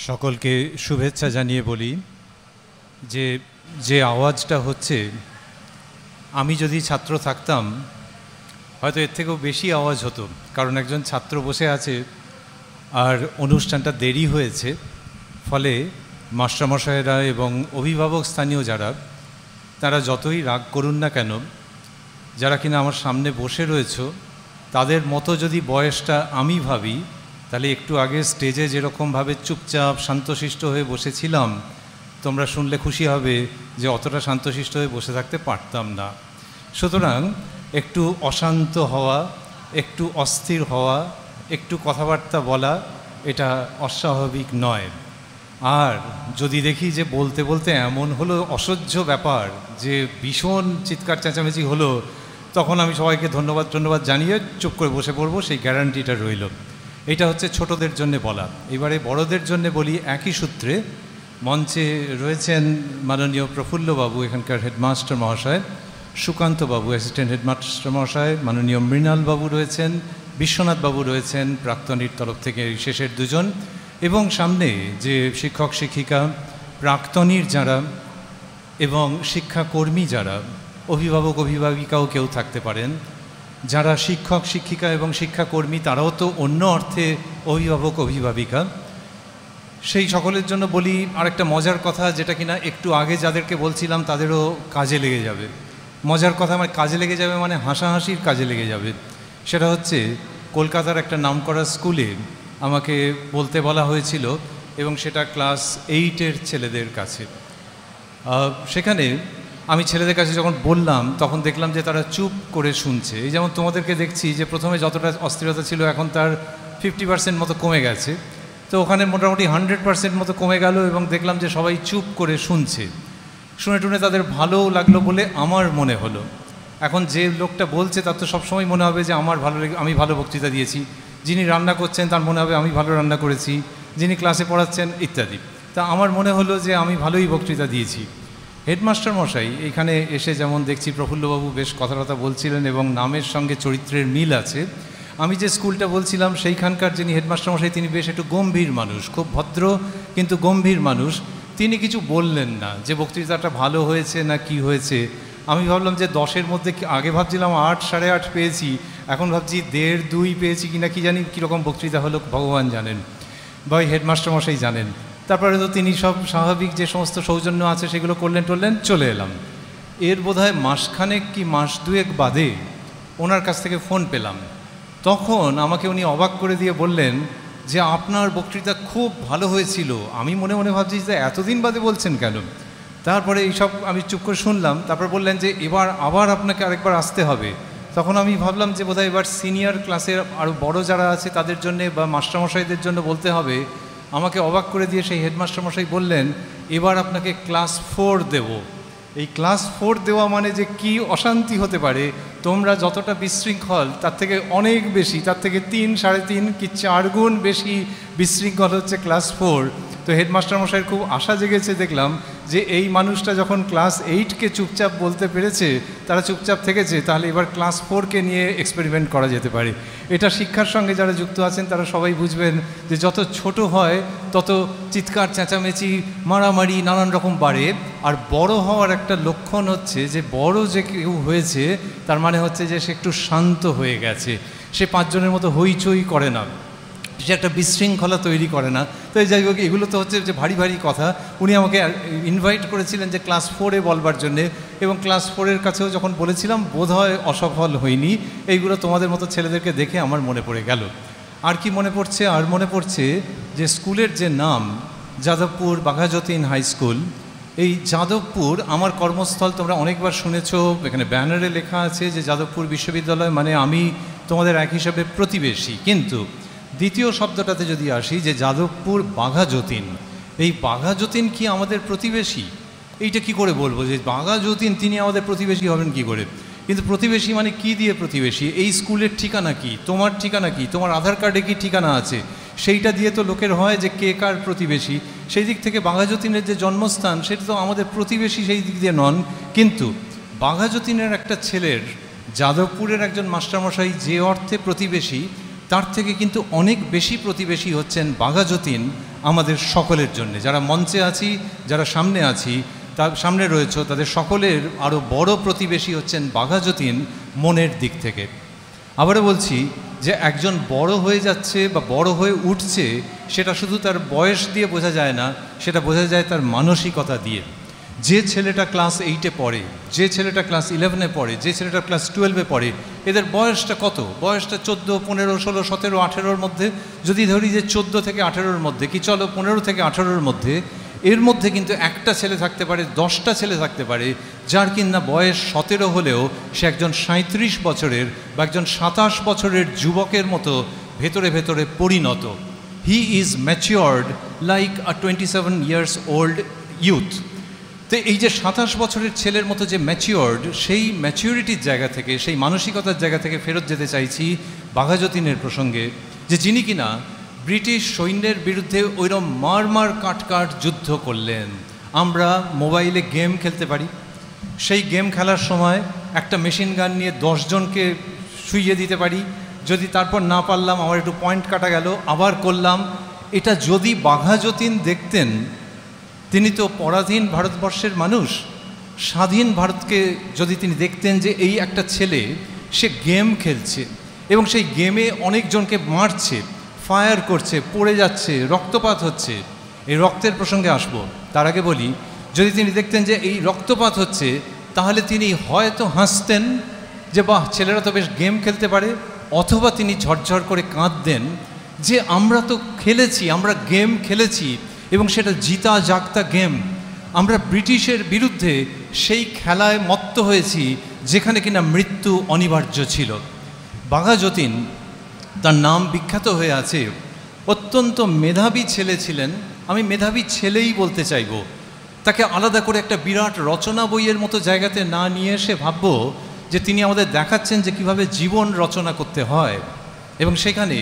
সকলকে শুভেচ্ছা জানিয়ে বলি যে যে আওয়াজটা হচ্ছে, আমি যদি ছাত্র থাকতাম হয়তো এর থেকেও বেশি আওয়াজ হতো, কারণ একজন ছাত্র বসে আছে আর অনুষ্ঠানটা দেরি হয়েছে, ফলে মাস্টারমশাইরা এবং অভিভাবক স্থানীয় যারা, তারা যতই রাগ করুন না কেন, যারা কিনা আমার সামনে বসে রয়েছে তাদের মতো যদি বয়সটা আমি ভাবি, তাহলে একটু আগে স্টেজে যেরকমভাবে চুপচাপ শান্তশিষ্ট হয়ে বসেছিলাম, তোমরা শুনলে খুশি হবে যে অতটা শান্তশিষ্ট হয়ে বসে থাকতে পারতাম না। সুতরাং একটু অশান্ত হওয়া, একটু অস্থির হওয়া, একটু কথাবার্তা বলা, এটা অস্বাভাবিক নয়। আর যদি দেখি যে বলতে বলতে এমন হলো অসহ্য ব্যাপার যে ভীষণ চিৎকার চেঁচামেচি হলো, তখন আমি সবাইকে ধন্যবাদ জানিয়ে চুপ করে বসে পড়বো, সেই গ্যারান্টিটা রইল। এটা হচ্ছে ছোটদের জন্য বলা। এবারে বড়দের জন্য বলি একই সূত্রে। মঞ্চে রয়েছেন মাননীয় প্রফুল্লবাবু, এখানকার হেডমাস্টার মহাশয়, সুকান্তবাবু অ্যাসিস্ট্যান্ট হেডমাস্টার মহাশয়, মাননীয় মৃণালবাবু রয়েছেন, বিশ্বনাথবাবু রয়েছেন প্রাক্তনীর তরফ থেকে শেষের দুজন, এবং সামনে যে শিক্ষক শিক্ষিকা, প্রাক্তনীর যারা এবং শিক্ষাকর্মী যারা, অভিভাবক অভিভাবিকাও কেউ থাকতে পারেন, যারা শিক্ষক শিক্ষিকা এবং শিক্ষাকর্মী তারাও তো অন্য অর্থে অভিভাবক অভিভাবিকা, সেই সকলের জন্য বলি আরেকটা মজার কথা, যেটা কিনা একটু আগে যাদেরকে বলছিলাম তাদেরও কাজে লেগে যাবে। মজার কথা আমার কাজে লেগে যাবে মানে হাসাহাসির কাজে লেগে যাবে। সেটা হচ্ছে কলকাতার একটা নামকরা স্কুলে আমাকে বলতে বলা হয়েছিল, এবং সেটা ক্লাস 8-এর ছেলেদের কাছে। সেখানে আমি ছেলেদের কাছে যখন বললাম তখন দেখলাম যে তারা চুপ করে শুনছে। এই যেমন তোমাদেরকে দেখছি যে প্রথমে যতটা অস্থিরতা ছিল এখন তার 50% মতো কমে গেছে, তো ওখানে মোটামুটি 100% মতো কমে গেল, এবং দেখলাম যে সবাই চুপ করে শুনছে। শুনে টুনে তাদের ভালোও লাগলো বলে আমার মনে হলো। এখন যে লোকটা বলছে তার তো সবসময় মনে হবে যে আমার আমি ভালো বক্তৃতা দিয়েছি, যিনি রান্না করছেন তার মনে হবে আমি ভালো রান্না করেছি, যিনি ক্লাসে পড়াচ্ছেন ইত্যাদি। তা আমার মনে হলো যে আমি ভালোই বক্তৃতা দিয়েছি। হেডমাস্টার মশাই এখানে এসে যেমন দেখছি প্রফুল্লবাবু বেশ কথা বলছিলেন এবং নামের সঙ্গে চরিত্রের মিল আছে। আমি যে স্কুলটা বলছিলাম সেইখানকার যিনি হেডমাস্টার মশাই, তিনি বেশ একটু গম্ভীর মানুষ, খুব ভদ্র কিন্তু গম্ভীর মানুষ। তিনি কিছু বললেন না যে বক্তৃতাটা ভালো হয়েছে না কি হয়েছে। আমি ভাবলাম যে 10-এর মধ্যে, আগে ভাবছিলাম 8, 8.5 পেয়েছি, এখন ভাবছি 1.5, 2 পেয়েছি কিনা কি জানি, কীরকম বক্তৃতা হলো ভগবান জানেন বা ওই হেডমাস্টার মশাই জানেন। তারপরে তো তিনি সব স্বাভাবিক যে সমস্ত সৌজন্য আছে সেগুলো করলেন চলে এলাম। এর বোধহয় মাসখানেক কি মাস 2 বাদে ওনার কাছ থেকে ফোন পেলাম। তখন আমাকে উনি অবাক করে দিয়ে বললেন যে আপনার বক্তৃতা খুব ভালো হয়েছিল। আমি মনে মনে ভাবছি যে এতদিন বাদে বলছেন কেন। তারপরে এইসব আমি চুপ করে শুনলাম। তারপর বললেন যে এবার আবার আপনাকে আরেকবার আসতে হবে। তখন আমি ভাবলাম যে বোধহয় এবার সিনিয়র ক্লাসের আরও বড় যারা আছে তাদের জন্যে বা মাস্টারমশাইদের জন্য বলতে হবে। আমাকে অবাক করে দিয়ে সেই হেডমাস্টারমশাই বললেন এবার আপনাকে ক্লাস 4 দেব। এই ক্লাস 4 দেওয়া মানে যে কি অশান্তি হতে পারে, তোমরা যতটা বিশৃঙ্খল তার থেকে অনেক বেশি, তার থেকে 3, 3.5 কি 4 গুণ বেশি বিশৃঙ্খল হচ্ছে ক্লাস 4। তো হেডমাস্টারমশাইয়ের খুব আশা জেগেছে, দেখলাম যে এই মানুষটা যখন ক্লাস 8কে চুপচাপ বলতে পেরেছে, তারা চুপচাপ থেকেছে, তাহলে এবার ক্লাস 4কে নিয়ে এক্সপেরিমেন্ট করা যেতে পারে। এটা শিক্ষার সঙ্গে যারা যুক্ত আছেন তারা সবাই বুঝবেন যে যত ছোট হয় তত চিৎকার চেঁচামেচি মারামারি নানান রকম বাড়ে। আর বড় হওয়ার একটা লক্ষণ হচ্ছে যে বড় যে কেউ হয়েছে তার মানে হচ্ছে যে সে একটু শান্ত হয়ে গেছে, সে 5 জনের মতো হইচই করে না, সে একটা বিশৃঙ্খলা তৈরি করে না। তো যাই হোক, এগুলো তো হচ্ছে যে ভারী কথা। উনি আমাকে ইনভাইট করেছিলেন যে ক্লাস 4-এ বলবার জন্যে, এবং ক্লাস 4-এর কাছেও যখন বলেছিলাম বোধহয় অসফল হয়নি। এইগুলো তোমাদের মতো ছেলেদেরকে দেখে আমার মনে পড়ে গেল। আর কি মনে পড়ছে? আর মনে পড়ছে যে স্কুলের যে নাম যাদবপুর বাঘাযতীন হাই স্কুল, এই যাদবপুর আমার কর্মস্থল। তোমরা অনেকবার শুনেছো, এখানে ব্যানারে লেখা আছে যে যাদবপুর বিশ্ববিদ্যালয় মানে আমি তোমাদের এক হিসাবে প্রতিবেশী। কিন্তু দ্বিতীয় শব্দটাতে যদি আসি যে যাদবপুর বাঘাযতীন, এই বাঘাযতীন কি আমাদের প্রতিবেশী? এইটা কি করে বলবো যে বাঘাযতীন তিনি আমাদের প্রতিবেশী হবেন কি করে? কিন্তু প্রতিবেশী মানে কি দিয়ে প্রতিবেশী? এই স্কুলের ঠিকানা কি, তোমার ঠিকানা কি, তোমার আধার কার্ডে কি ঠিকানা আছে, সেইটা দিয়ে তো লোকের হয় যে কে কার প্রতিবেশী। সেই দিক থেকে বাঘাযতীনের যে জন্মস্থান সেটা তো আমাদের প্রতিবেশী সেই দিক দিয়ে নন। কিন্তু বাঘাযতীনের একটা ছেলের যাদবপুরের একজন মাস্টারমশাই যে অর্থে প্রতিবেশী, তার থেকে কিন্তু অনেক বেশি প্রতিবেশী হচ্ছেন বাঘাযতীন আমাদের সকলের জন্য, যারা মঞ্চে আছি, যারা সামনে আছি, তার সামনে রয়েছে, তাদের সকলের আরও বড় প্রতিবেশী হচ্ছেন বাঘা যতীন মনের দিক থেকে। আবারও বলছি যে একজন বড় হয়ে যাচ্ছে বা বড় হয়ে উঠছে, সেটা শুধু তার বয়স দিয়ে বোঝা যায় না, সেটা বোঝা যায় তার মানসিকতা দিয়ে। যে ছেলেটা ক্লাস 8-এ পড়ে, যে ছেলেটা ক্লাস 11-এ পড়ে, যে ছেলেটা ক্লাস 12-এ পড়ে, এদের বয়সটা কত? বয়সটা 14, 15, 16, 17, 18-র মধ্যে। যদি ধরি যে 14 থেকে 18-র মধ্যে, কি চলো 15 থেকে 18-র মধ্যে, এর মধ্যে কিন্তু একটা ছেলে থাকতে পারে, 10টা ছেলে থাকতে পারে, যার কিনা বয়স 17 হলেও সে একজন 37 বছরের বা একজন 27 বছরের যুবকের মতো ভেতরে ভেতরে পরিণত। He is matured like a 27 years old youth. তো এই যে 27 বছরের ছেলের মতো যে ম্যাচিওর্ড, সেই ম্যাচিউরিটির জায়গা থেকে, সেই মানসিকতার জায়গা থেকে ফেরত যেতে চাইছি বাঘা যতীনের প্রসঙ্গে, যে যিনি কিনা ব্রিটিশ সৈন্যের বিরুদ্ধে ওইরকম মার কাট যুদ্ধ করলেন। আমরা মোবাইলে গেম খেলতে পারি, সেই গেম খেলার সময় একটা মেশিন গান নিয়ে 10 জনকে শুইয়ে দিতে পারি, যদি তারপর না পারলাম আমার একটু পয়েন্ট কাটা গেল, আবার করলাম। এটা যদি বাঘা যতীন দেখতেন, তিনি তো পরাধীন ভারতবর্ষের মানুষ, স্বাধীন ভারতকে যদি তিনি দেখতেন যে এই একটা ছেলে সে গেম খেলছে এবং সেই গেমে অনেকজনকে মারছে, ফায়ার করছে, পড়ে যাচ্ছে, রক্তপাত হচ্ছে, এই রক্তের প্রসঙ্গে আসবো, তার আগে বলি, যদি তিনি দেখতেন যে এই রক্তপাত হচ্ছে, তাহলে তিনি হয়তো হাসতেন যে বাহ, ছেলেরা তো বেশ গেম খেলতে পারে, অথবা তিনি ঝরঝর করে কাঁদতেন যে আমরা তো খেলেছি, আমরা গেম খেলেছি এবং সেটা জিতা জাগতা গেম। আমরা ব্রিটিশের বিরুদ্ধে সেই খেলায় মত্ত হয়েছি যেখানে কিনা মৃত্যু অনিবার্য ছিল। বাঘা যতীন, তার নাম বিখ্যাত হয়ে আছে, অত্যন্ত মেধাবী ছেলে ছিলেন। আমি মেধাবী ছেলেই বলতে চাইব, তাকে আলাদা করে একটা বিরাট রচনা বইয়ের মতো জায়গাতে না নিয়ে এসে ভাববো যে তিনি আমাদের দেখাচ্ছেন যে কিভাবে জীবন রচনা করতে হয়। এবং সেখানে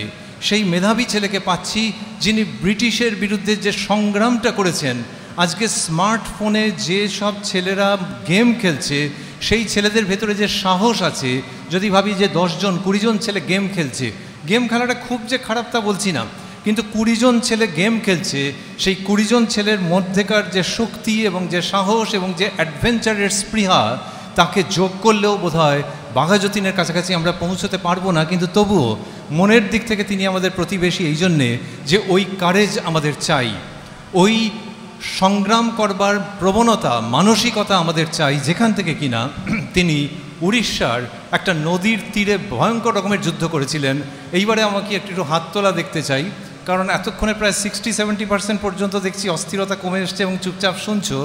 সেই মেধাবী ছেলেকে পাচ্ছি যিনি ব্রিটিশের বিরুদ্ধে যে সংগ্রামটা করেছেন। আজকে স্মার্টফোনে যে সব ছেলেরা গেম খেলছে, সেই ছেলেদের ভেতরে যে সাহস আছে, যদি ভাবি যে 10 জন 20 জন ছেলে গেম খেলছে, গেম খেলাটা খুব যে খারাপ তা বলছি না, কিন্তু 20 জন ছেলে গেম খেলছে, সেই 20 জন ছেলের মধ্যেকার যে শক্তি এবং যে সাহস এবং যে অ্যাডভেঞ্চারের স্পৃহা, তাকে যোগ করলেও বোধহয় বাঘা যতীনের কাছাকাছি আমরা পৌঁছতে পারবো না। কিন্তু তবুও মনের দিক থেকে তিনি আমাদের প্রতিবেশী এই জন্যে যে ওই কারেজ আমাদের চাই, ওই সংগ্রাম করবার প্রবণতা, মানসিকতা আমাদের চাই, যেখান থেকে কিনা তিনি উড়িষ্যার একটা নদীর তীরে ভয়ঙ্কর রকমের যুদ্ধ করেছিলেন। এইবারে আমাকে একটু হাত তোলা দেখতে চাই, কারণ এতক্ষণে প্রায় 60-70% পর্যন্ত দেখছি অস্থিরতা কমে এসছে এবং চুপচাপ শুনছো।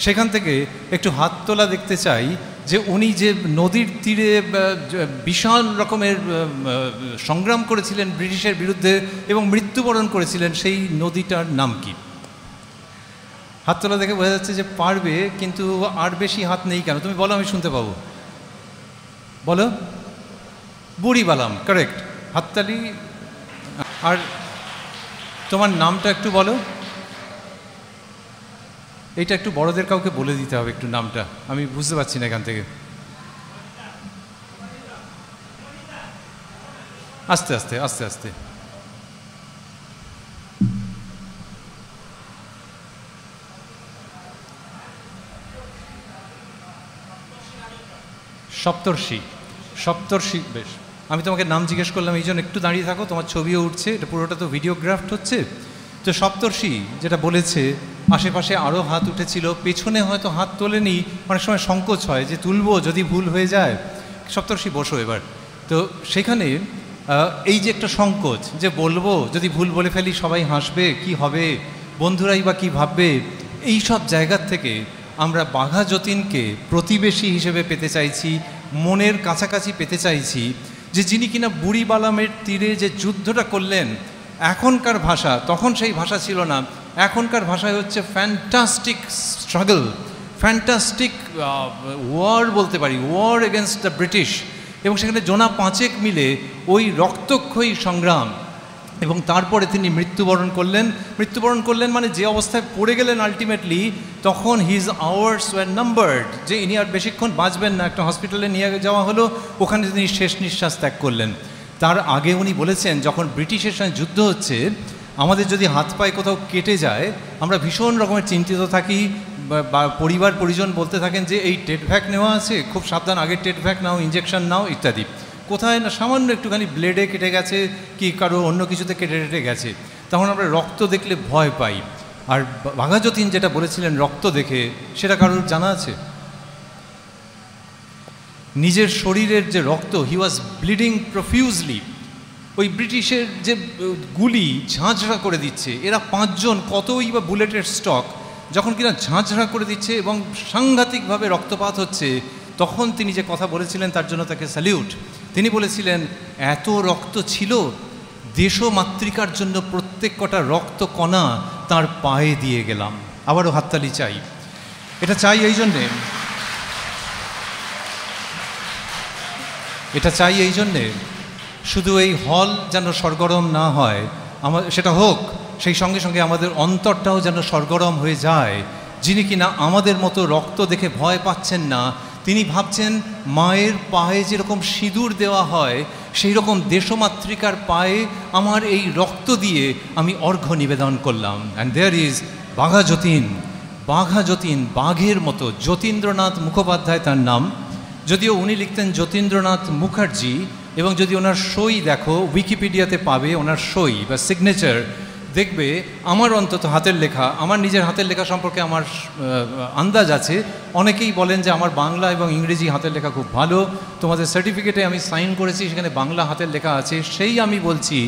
সেখান থেকে একটু হাত তোলা দেখতে চাই যে উনি যে নদীর তীরে বিশাল রকমের সংগ্রাম করেছিলেন ব্রিটিশের বিরুদ্ধে এবং মৃত্যুবরণ করেছিলেন, সেই নদীটার নাম কি? হাত তোলা দেখে বোঝা যাচ্ছে যে পারবে, কিন্তু আর বেশি হাত নেই কেন? তুমি বলো, আমি শুনতে পাবো। বলো। বুড়িবালাম, কারেক্ট, হাততালি। আর তোমার নামটা একটু বলো। এইটা একটু বড়দের কাউকে বলে দিতে হবে একটু নামটা, আমি বুঝতে পারছি না এখান থেকে। আস্তে আস্তে আস্তে আস্তে। সপ্তর্ষি, সপ্তর্ষি, বেশ। আমি তোমাকে নাম জিজ্ঞেস করলাম এই জন্য একটু দাঁড়িয়ে থাকো, তোমার ছবিও উঠছে, এটা পুরোটা তো ভিডিওগ্রাফট হচ্ছে। তো সপ্তর্ষি যেটা বলেছে, আশেপাশে আরও হাত উঠেছিল, পেছনে হয়তো হাত তোলেনি, অনেক সময় সংকোচ হয় যে তুলবো যদি ভুল হয়ে যায়। সপ্তর্ষি বসো এবার। তো সেখানে এই যে একটা সংকোচ যে বলবো, যদি ভুল বলে ফেলি সবাই হাসবে, কি হবে, বন্ধুরাই বা কী ভাববে, এই সব জায়গার থেকে আমরা বাঘা যতীনকে প্রতিবেশী হিসেবে পেতে চাইছি, মনের কাছাকাছি পেতে চাইছি, যে যিনি কিনা বুড়িবালামের তীরে যে যুদ্ধটা করলেন, এখনকার ভাষা, তখন সেই ভাষা ছিল না, এখনকার ভাষায় হচ্ছে ফ্যান্টাস্টিক স্ট্রাগল, ফ্যান্টাস্টিক ওয়ার বলতে পারি, ওয়ার এগেনস্ট দ্য ব্রিটিশ। এবং সেখানে জোনা 5 মিলে ওই রক্তক্ষয়ী সংগ্রাম, এবং তারপরে তিনি মৃত্যুবরণ করলেন। মৃত্যুবরণ করলেন মানে যে অবস্থায় পড়ে গেলেন আলটিমেটলি, তখন হিজ আওয়ার্স ওয়ার নাম্বার্ড, যে ইনি আর বেশিক্ষণ বাঁচবেন না। একটা হসপিটালে নিয়ে যাওয়া হলো, ওখানে তিনি শেষ নিঃশ্বাস ত্যাগ করলেন। তার আগে উনি বলেছেন, যখন ব্রিটিশের সঙ্গে যুদ্ধ হচ্ছে, আমাদের যদি হাত পায়ে কোথাও কেটে যায় আমরা ভীষণ রকমের চিন্তিত থাকি, বা পরিবার পরিজন বলতে থাকেন যে এই টেট ভ্যাক নেওয়া আছে, খুব সাবধান, আগে টেট ভ্যাক নাও, ইঞ্জেকশন নাও ইত্যাদি। কোথায় না সামান্য একটুখানি ব্লেডে কেটে গেছে কি কারো অন্য কিছুতে কেটে গেছে, তখন আমরা রক্ত দেখলে ভয় পাই। আর বাঘা যতীন যেটা বলেছিলেন রক্ত দেখে, সেটা কারোর জানা আছে? নিজের শরীরের যে রক্ত, হি ওয়াজ ব্লিডিং প্রফিউজলি। ওই ব্রিটিশের যে গুলি ঝাঁঝরা করে দিচ্ছে, এরা 5 জন কতই বা বুলেটের স্টক, যখন কিনা ঝাঁঝরা করে দিচ্ছে এবং সাংঘাতিকভাবে রক্তপাত হচ্ছে, তখন তিনি যে কথা বলেছিলেন তার জন্য তাকে স্যালিউট। তিনি বলেছিলেন এত রক্ত ছিল, দেশমাতৃকার জন্য প্রত্যেক কটা রক্ত কণা তার পায়ে দিয়ে গেলাম। আবারও হাততালি চাই। এটা চাই এই জন্যে শুধু এই হল যেন সরগরম না হয়, সেটা হোক, সেই সঙ্গে সঙ্গে আমাদের অন্তরটাও যেন সরগরম হয়ে যায়। যিনি কিনা আমাদের মতো রক্ত দেখে ভয় পাচ্ছেন না, তিনি ভাবছেন মায়ের পায়ে যেরকম সিঁদুর দেওয়া হয়, সেই রকম দেশমাতৃকার পায়ে আমার এই রক্ত দিয়ে আমি অর্ঘ্য নিবেদন করলাম। And there is Bagha Jatin. বাঘের মতো। যতীন্দ্রনাথ মুখোপাধ্যায় তার নাম, যদিও উনি লিখতেন যতীন্দ্রনাথ মুখার্জি, এবং যদি ওনার সই দেখো উইকিপিডিয়াতে পাবে, ওনার সই বা সিগনেচার দেখবে। আমার অন্তত হাতের লেখা, আমার নিজের হাতের লেখা সম্পর্কে আমার আন্দাজ আছে। অনেকেই বলেন যে আমার বাংলা এবং ইংরেজি হাতের লেখা খুব ভালো। তোমাদের সার্টিফিকেটে আমি সাইন করেছি, সেখানে বাংলা হাতের লেখা আছে। সেই আমি বলছি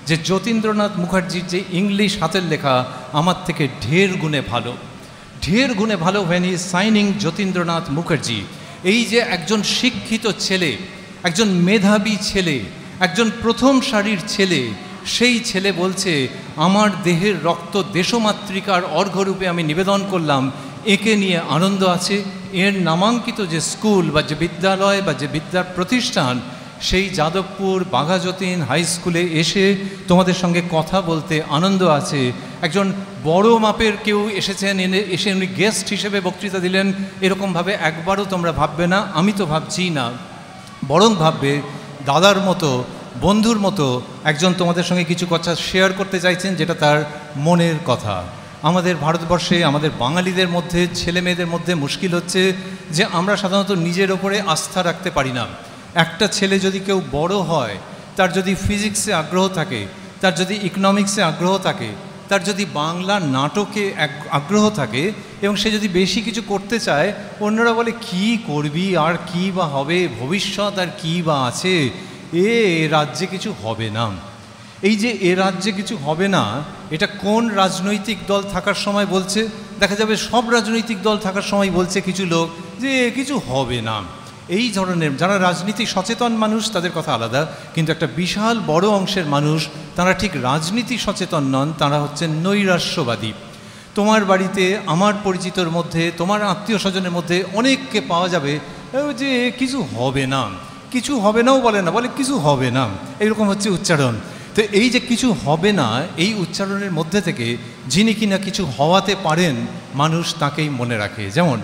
যে যতীন্দ্রনাথ মুখার্জির যে ইংলিশ হাতের লেখা আমার থেকে ঢের গুণে ভালো। when he is signing Jatindranath Mukherjee. এই যে একজন শিক্ষিত ছেলে, একজন মেধাবী ছেলে, একজন প্রথম সারির ছেলে, সেই ছেলে বলছে আমার দেহের রক্ত দেশমাতৃকার অর্ঘ্যরূপে আমি নিবেদন করলাম, একে নিয়ে আনন্দ আছে। এর নামাঙ্কিত যে স্কুল বা যে বিদ্যালয় বা যে বিদ্যার প্রতিষ্ঠান, সেই যাদবপুর বাঘা যতীন হাই স্কুলে এসে তোমাদের সঙ্গে কথা বলতে আনন্দ আছে। একজন বড় মাপের কেউ এসেছেন, এসে উনি গেস্ট হিসেবে বক্তৃতা দিলেন, এরকমভাবে একবারও তোমরা ভাববে না। আমি তো ভাবছি না, বরং ভাববে দাদার মতো, বন্ধুর মতো একজন তোমাদের সঙ্গে কিছু কথা শেয়ার করতে চাইছেন, যেটা তার মনের কথা। আমাদের ভারতবর্ষে, আমাদের বাঙালিদের মধ্যে, ছেলে মেয়েদের মধ্যে মুশকিল হচ্ছে যে আমরা সাধারণত নিজের ওপরে আস্থা রাখতে পারি না। একটা ছেলে যদি কেউ বড় হয়, তার যদি ফিজিক্সে আগ্রহ থাকে, তার যদি ইকোনমিক্সে আগ্রহ থাকে, তার যদি বাংলা নাটকে আগ্রহ থাকে, এবং সে যদি বেশি কিছু করতে চায়, অন্যরা বলে কি করবি, আর কি বা হবে, ভবিষ্যৎ আর কি বা আছে, এ রাজ্যে কিছু হবে না। এই যে এ রাজ্যে কিছু হবে না, এটা কোন রাজনৈতিক দল থাকার সময় বলছে? দেখা যাবে সব রাজনৈতিক দল থাকার সময় বলছে কিছু লোক যে কিছু হবে না। এই ধরনের যারা রাজনীতি সচেতন মানুষ তাদের কথা আলাদা, কিন্তু একটা বিশাল বড় অংশের মানুষ তারা ঠিক রাজনীতি সচেতন নন, তারা হচ্ছেন নৈরাশ্যবাদী। তোমার বাড়িতে, আমার পরিচিতর মধ্যে, তোমার আত্মীয় স্বজনের মধ্যে অনেককে পাওয়া যাবে যে কিছু হবে না, কিছু হবে নাও বলে না, বলে কিছু হবে না, এইরকম হচ্ছে উচ্চারণ। তো এই যে কিছু হবে না, এই উচ্চারণের মধ্যে থেকে যিনি কিনা কিছু হওয়াতে পারেন, মানুষ তাকেই মনে রাখে। যেমন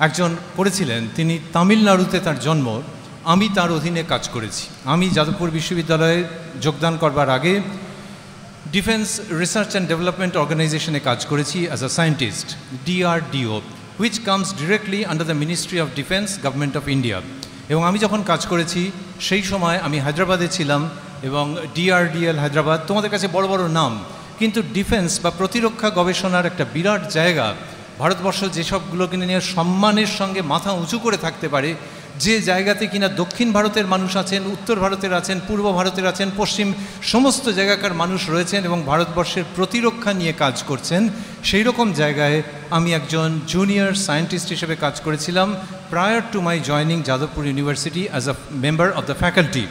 একজন করেছিলেন, তিনি তামিলনাড়ুতে তার জন্ম, আমি তার অধীনে কাজ করেছি। আমি যাদবপুর বিশ্ববিদ্যালয়ে যোগদান করবার আগে ডিফেন্স রিসার্চ অ্যান্ড ডেভেলপমেন্ট অর্গানাইজেশনে কাজ করেছি as a scientist, DRDO, which comes directly under the ministry of defence, government of India. এবং আমি যখন কাজ করেছি সেই সময় আমি হায়দ্রাবাদে ছিলাম, এবং DRDL হায়দ্রাবাদ তোমাদের কাছে বড় বড় নাম, কিন্তু ডিফেন্স বা প্রতিরক্ষা গবেষণার একটা বিরাট জায়গা। ভারতবর্ষ যেসবগুলোকে নিয়ে সম্মানের সঙ্গে মাথা উঁচু করে থাকতে পারে, যে জায়গাতে কিনা দক্ষিণ ভারতের মানুষ আছেন, উত্তর ভারতের আছেন, পূর্ব ভারতের আছেন, পশ্চিম, সমস্ত জায়গাকার মানুষ রয়েছেন এবং ভারতবর্ষের প্রতিরক্ষা নিয়ে কাজ করছেন, সেই রকম জায়গায় আমি একজন জুনিয়র সায়েন্টিস্ট হিসেবে কাজ করেছিলাম prior to my joining Jadavpur university as a member of the faculty.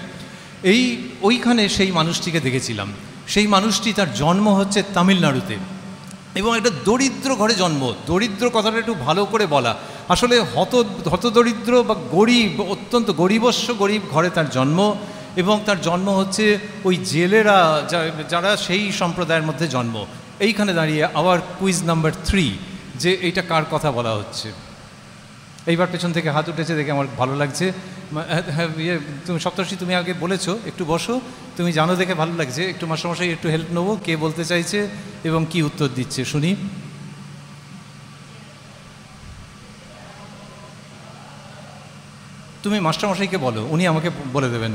ওইখানে সেই মানুষটিকে দেখেছিলাম। সেই মানুষটি, তার জন্ম হচ্ছে তামিলনাড়ুতে, এবং একটা দরিদ্র ঘরে জন্ম। দরিদ্র কথাটা একটু ভালো করে বলা, আসলে হতদরিদ্র বা গরিব, অত্যন্ত গরিবস্য গরিব ঘরে তার জন্ম। এবং তার জন্ম হচ্ছে ওই জেলেরা যারা সেই সম্প্রদায়ের মধ্যে জন্ম। এইখানে দাঁড়িয়ে আবার কুইজ নাম্বার 3, যে এইটা কার কথা বলা হচ্ছে। এইবার পেছন থেকে হাত উঠেছে দেখে আমার ভালো লাগছে। হ্যাঁ ইয়ে তুমি সপ্তর্ষি তুমি আগে বলেছো, একটু বসো, তুমি জানো দেখে ভালো লাগছে, একটু মাস্টারমশাই একটু হেল্প নেবো, কে বলতে চাইছে এবং কি উত্তর দিচ্ছে শুনি। তুমি মাস্টারমশাইকে বলো, উনি আমাকে বলে দেবেন।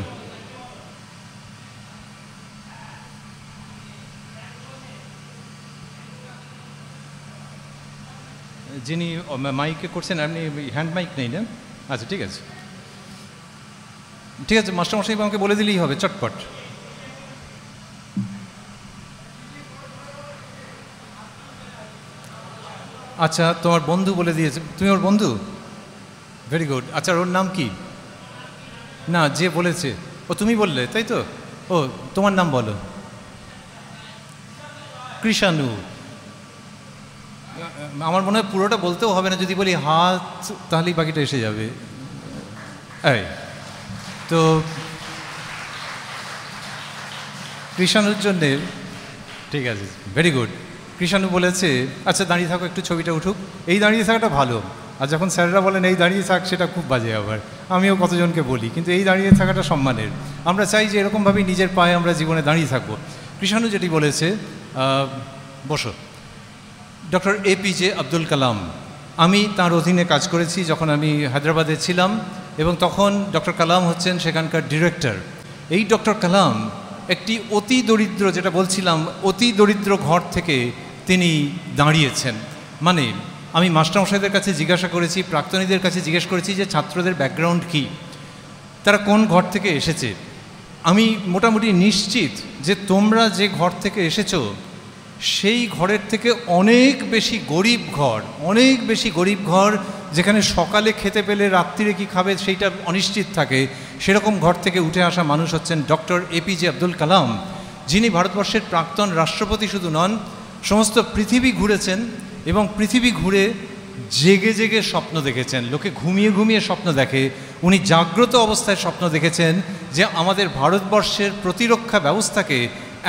যিনি মাইকে করছেন আপনি হ্যান্ড মাইক নেই না? আচ্ছা ঠিক আছে ঠিক আছে, মাস্টারমশাই আমাকে বলে দিলেই হবে চটপট। আচ্ছা তোমার বন্ধু বলে দিয়েছে, তুমি ওর বন্ধু? Very good. আচ্ছা ওর নাম কি? না যে বলেছে, ও তুমি বললে তাই তো? ও তোমার নাম বলো। কৃষাণু। আমার মনে হয় পুরোটা বলতেও হবে না, যদি বলি হাত তাহলেই বাকিটা এসে যাবে। এই তো কৃষাণুর জন্যে, ঠিক আছে ভেরি গুড। কৃষাণু বলেছে আচ্ছা দাঁড়িয়ে থাকো, একটু ছবিটা উঠুক। এই দাঁড়িয়ে থাকাটা ভালো, আর যখন স্যাররা বলেন এই দাঁড়িয়ে থাক সেটা খুব বাজে। আবার আমিও কতজনকে বলি, কিন্তু এই দাঁড়িয়ে থাকাটা সম্মানের। আমরা চাই যে এরকমভাবেই নিজের পায়ে আমরা জীবনে দাঁড়িয়ে থাকবো। কৃষাণু যেটি বলেছে, বসো। ডক্টর এপিজে আব্দুল কালাম, আমি তার অধীনে কাজ করেছি যখন আমি হায়দ্রাবাদে ছিলাম, এবং তখন ডক্টর কালাম হচ্ছেন সেখানকার ডিরেক্টর। এই ডক্টর কালাম একটি অতি দরিদ্র, যেটা বলছিলাম অতি দরিদ্র ঘর থেকে তিনি দাঁড়িয়েছেন। মানে আমি মাস্টারমশাইদের কাছে জিজ্ঞাসা করেছি, প্রাক্তনীদের কাছে জিজ্ঞেস করেছি যে ছাত্রদের ব্যাকগ্রাউন্ড কী, তারা কোন ঘর থেকে এসেছে। আমি মোটামুটি নিশ্চিত যে তোমরা যে ঘর থেকে এসেছো সেই ঘরের থেকে অনেক বেশি গরিব ঘর, অনেক বেশি গরিব ঘর, যেখানে সকালে খেতে পেলে রাত্রিরে কি খাবে সেইটা অনিশ্চিত থাকে, সেরকম ঘর থেকে উঠে আসা মানুষ হচ্ছেন ডক্টর এপিজে আব্দুল কালাম, যিনি ভারতবর্ষের প্রাক্তন রাষ্ট্রপতি শুধু নন, সমস্ত পৃথিবী ঘুরেছেন এবং পৃথিবী ঘুরে জেগে জেগে স্বপ্ন দেখেছেন। লোকে ঘুমিয়ে ঘুমিয়ে স্বপ্ন দেখে, উনি জাগ্রত অবস্থায় স্বপ্ন দেখেছেন যে আমাদের ভারতবর্ষের প্রতিরক্ষা ব্যবস্থাকে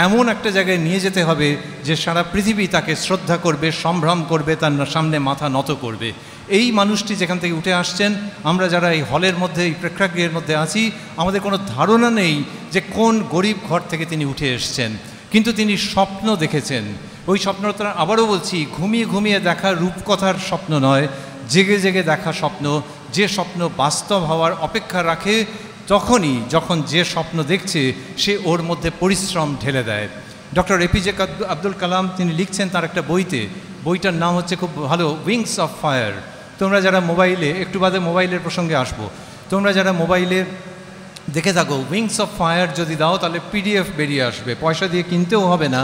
এমন একটা জায়গায় নিয়ে যেতে হবে যে সারা পৃথিবী তাকে শ্রদ্ধা করবে, সম্ভ্রম করবে, তার সামনে মাথা নত করবে। এই মানুষটি যেখান থেকে উঠে আসছেন, আমরা যারা এই হলের মধ্যে, এই প্রেক্ষাগৃহের মধ্যে আছি, আমাদের কোনো ধারণা নেই যে কোন গরিব ঘর থেকে তিনি উঠে এসছেন, কিন্তু তিনি স্বপ্ন দেখেছেন। ওই স্বপ্নটা আবারও বলছি, ঘুমিয়ে ঘুমিয়ে দেখা রূপকথার স্বপ্ন নয়, জেগে জেগে দেখা স্বপ্ন, যে স্বপ্ন বাস্তব হওয়ার অপেক্ষা রাখে তখনই যখন যে স্বপ্ন দেখছে সে ওর মধ্যে পরিশ্রম ঢেলে দেয়। ডক্টর এপিজে আব্দুল কালাম তিনি লিখছেন তার একটা বইতে, বইটার নাম হচ্ছে খুব ভালো, উইংস অফ ফায়ার। তোমরা যারা মোবাইলে, একটু বাদে মোবাইলের প্রসঙ্গে আসবো, তোমরা যারা মোবাইলে দেখে থাকো উইংস অফ ফায়ার যদি দাও তাহলে পিডিএফ বেরিয়ে আসবে, পয়সা দিয়ে কিনতেও হবে না।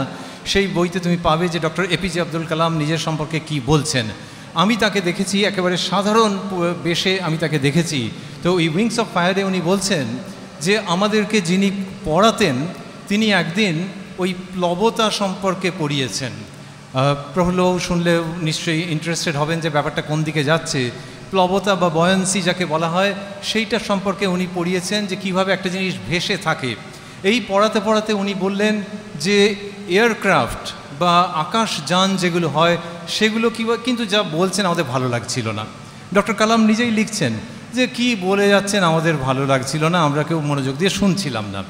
সেই বইতে তুমি পাবে যে ডক্টর এপিজে আব্দুল কালাম নিজের সম্পর্কে কি বলছেন। আমি তাকে দেখেছি একেবারে সাধারণ বেশে, আমি তাকে দেখেছি। তো এই উইংস অফ ফায়ারে উনি বলছেন যে আমাদেরকে যিনি পড়াতেন তিনি একদিন ওই প্লবতা সম্পর্কে পড়িয়েছেন। প্রহ্ল শুনলে নিশ্চয়ই ইন্টারেস্টেড হবেন যে ব্যাপারটা কোন দিকে যাচ্ছে। প্লবতা বা বয়ান্সি যাকে বলা হয়, সেইটা সম্পর্কে উনি পড়িয়েছেন যে কিভাবে একটা জিনিস ভেসে থাকে। এই পড়াতে পড়াতে উনি বললেন যে এয়ারক্রাফট বা আকাশযান যেগুলো হয় সেগুলো কিন্তু যা বলছেন আমাদের ভালো লাগছিল না। ডক্টর কালাম নিজেই লিখছেন যে কি বলে যাচ্ছেন আমাদের ভালো লাগছিল না, আমরা কেউ মনোযোগ দিয়ে শুনছিলাম না।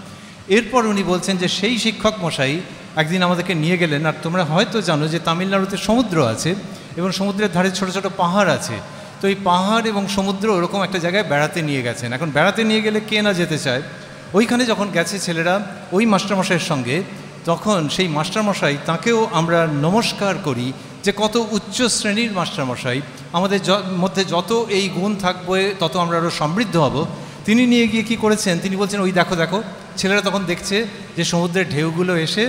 এরপর উনি বলছেন যে সেই শিক্ষক মশাই একদিন আমাদেরকে নিয়ে গেলেন। আর তোমরা হয়তো জানো যে তামিলনাড়ুতে সমুদ্র আছে এবং সমুদ্রের ধারে ছোট ছোট পাহাড় আছে। তো এই পাহাড় এবং সমুদ্র ওরকম একটা জায়গায় বেড়াতে নিয়ে গেছেন। এখন বেড়াতে নিয়ে গেলে কে না যেতে চায়। ওইখানে যখন গেছে ছেলেরা ওই মাস্টারমশাইয়ের সঙ্গে, তখন সেই মাস্টারমশাই তাকেও আমরা নমস্কার করি যে কত উচ্চ শ্রেণীর মাস্টারমশাই, আমাদের মধ্যে যত এই গুণ থাকবে তত আমরা আরও সমৃদ্ধ হব। তিনি নিয়ে গিয়ে কী করেছেন, তিনি বলছেন ওই দেখো দেখো। ছেলেরা তখন দেখছে যে সমুদ্রের ঢেউগুলো এসে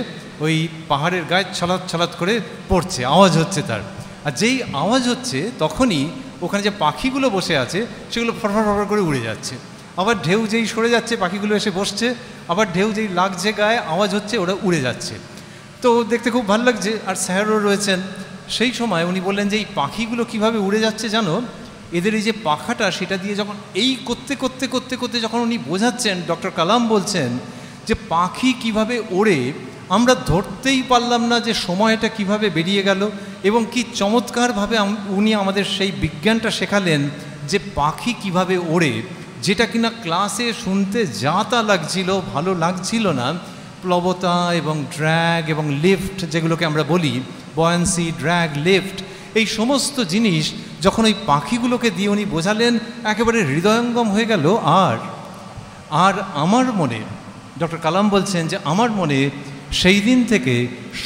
ওই পাহাড়ের গায়ে ছলাৎ ছলাৎ করে পড়ছে, আওয়াজ হচ্ছে তার। আর যেই আওয়াজ হচ্ছে তখনই ওখানে যে পাখিগুলো বসে আছে সেগুলো ফরফর ফরফর করে উড়ে যাচ্ছে। আবার ঢেউ যেই সরে যাচ্ছে পাখিগুলো এসে বসছে, আবার ঢেউ যেই লাগছে গায়ে আওয়াজ হচ্ছে ওরা উড়ে যাচ্ছে। তো দেখতে খুব ভালো লাগছে। আর স্যারও রয়েছেন। সেই সময় উনি বললেন যে এই পাখিগুলো কিভাবে উড়ে যাচ্ছে জানো, এদের এই যে পাখাটা সেটা দিয়ে যখন এই করতে করতে করতে করতে যখন উনি বোঝাচ্ছেন, ডক্টর কালাম বলছেন যে পাখি কিভাবে ওড়ে আমরা ধরতেই পারলাম না যে সময়টা কিভাবে বেরিয়ে গেল। এবং কি চমৎকারভাবে উনি আমাদের সেই বিজ্ঞানটা শেখালেন যে পাখি কিভাবে ওড়ে। যেটা কিনা ক্লাসে শুনতে যা তা লাগছিল, ভালো লাগছিল না, প্লবতা এবং ড্র্যাগ এবং লিফট যেগুলোকে আমরা বলি, বয়ান্সি, ড্র্যাগ, লিফট, এই সমস্ত জিনিস যখন ওই পাখিগুলোকে দিয়ে উনি বোঝালেন, একেবারে হৃদয়ঙ্গম হয়ে গেল। আর আমার মনে, ডক্টর কালাম বলছেন যে আমার মনে সেই দিন থেকে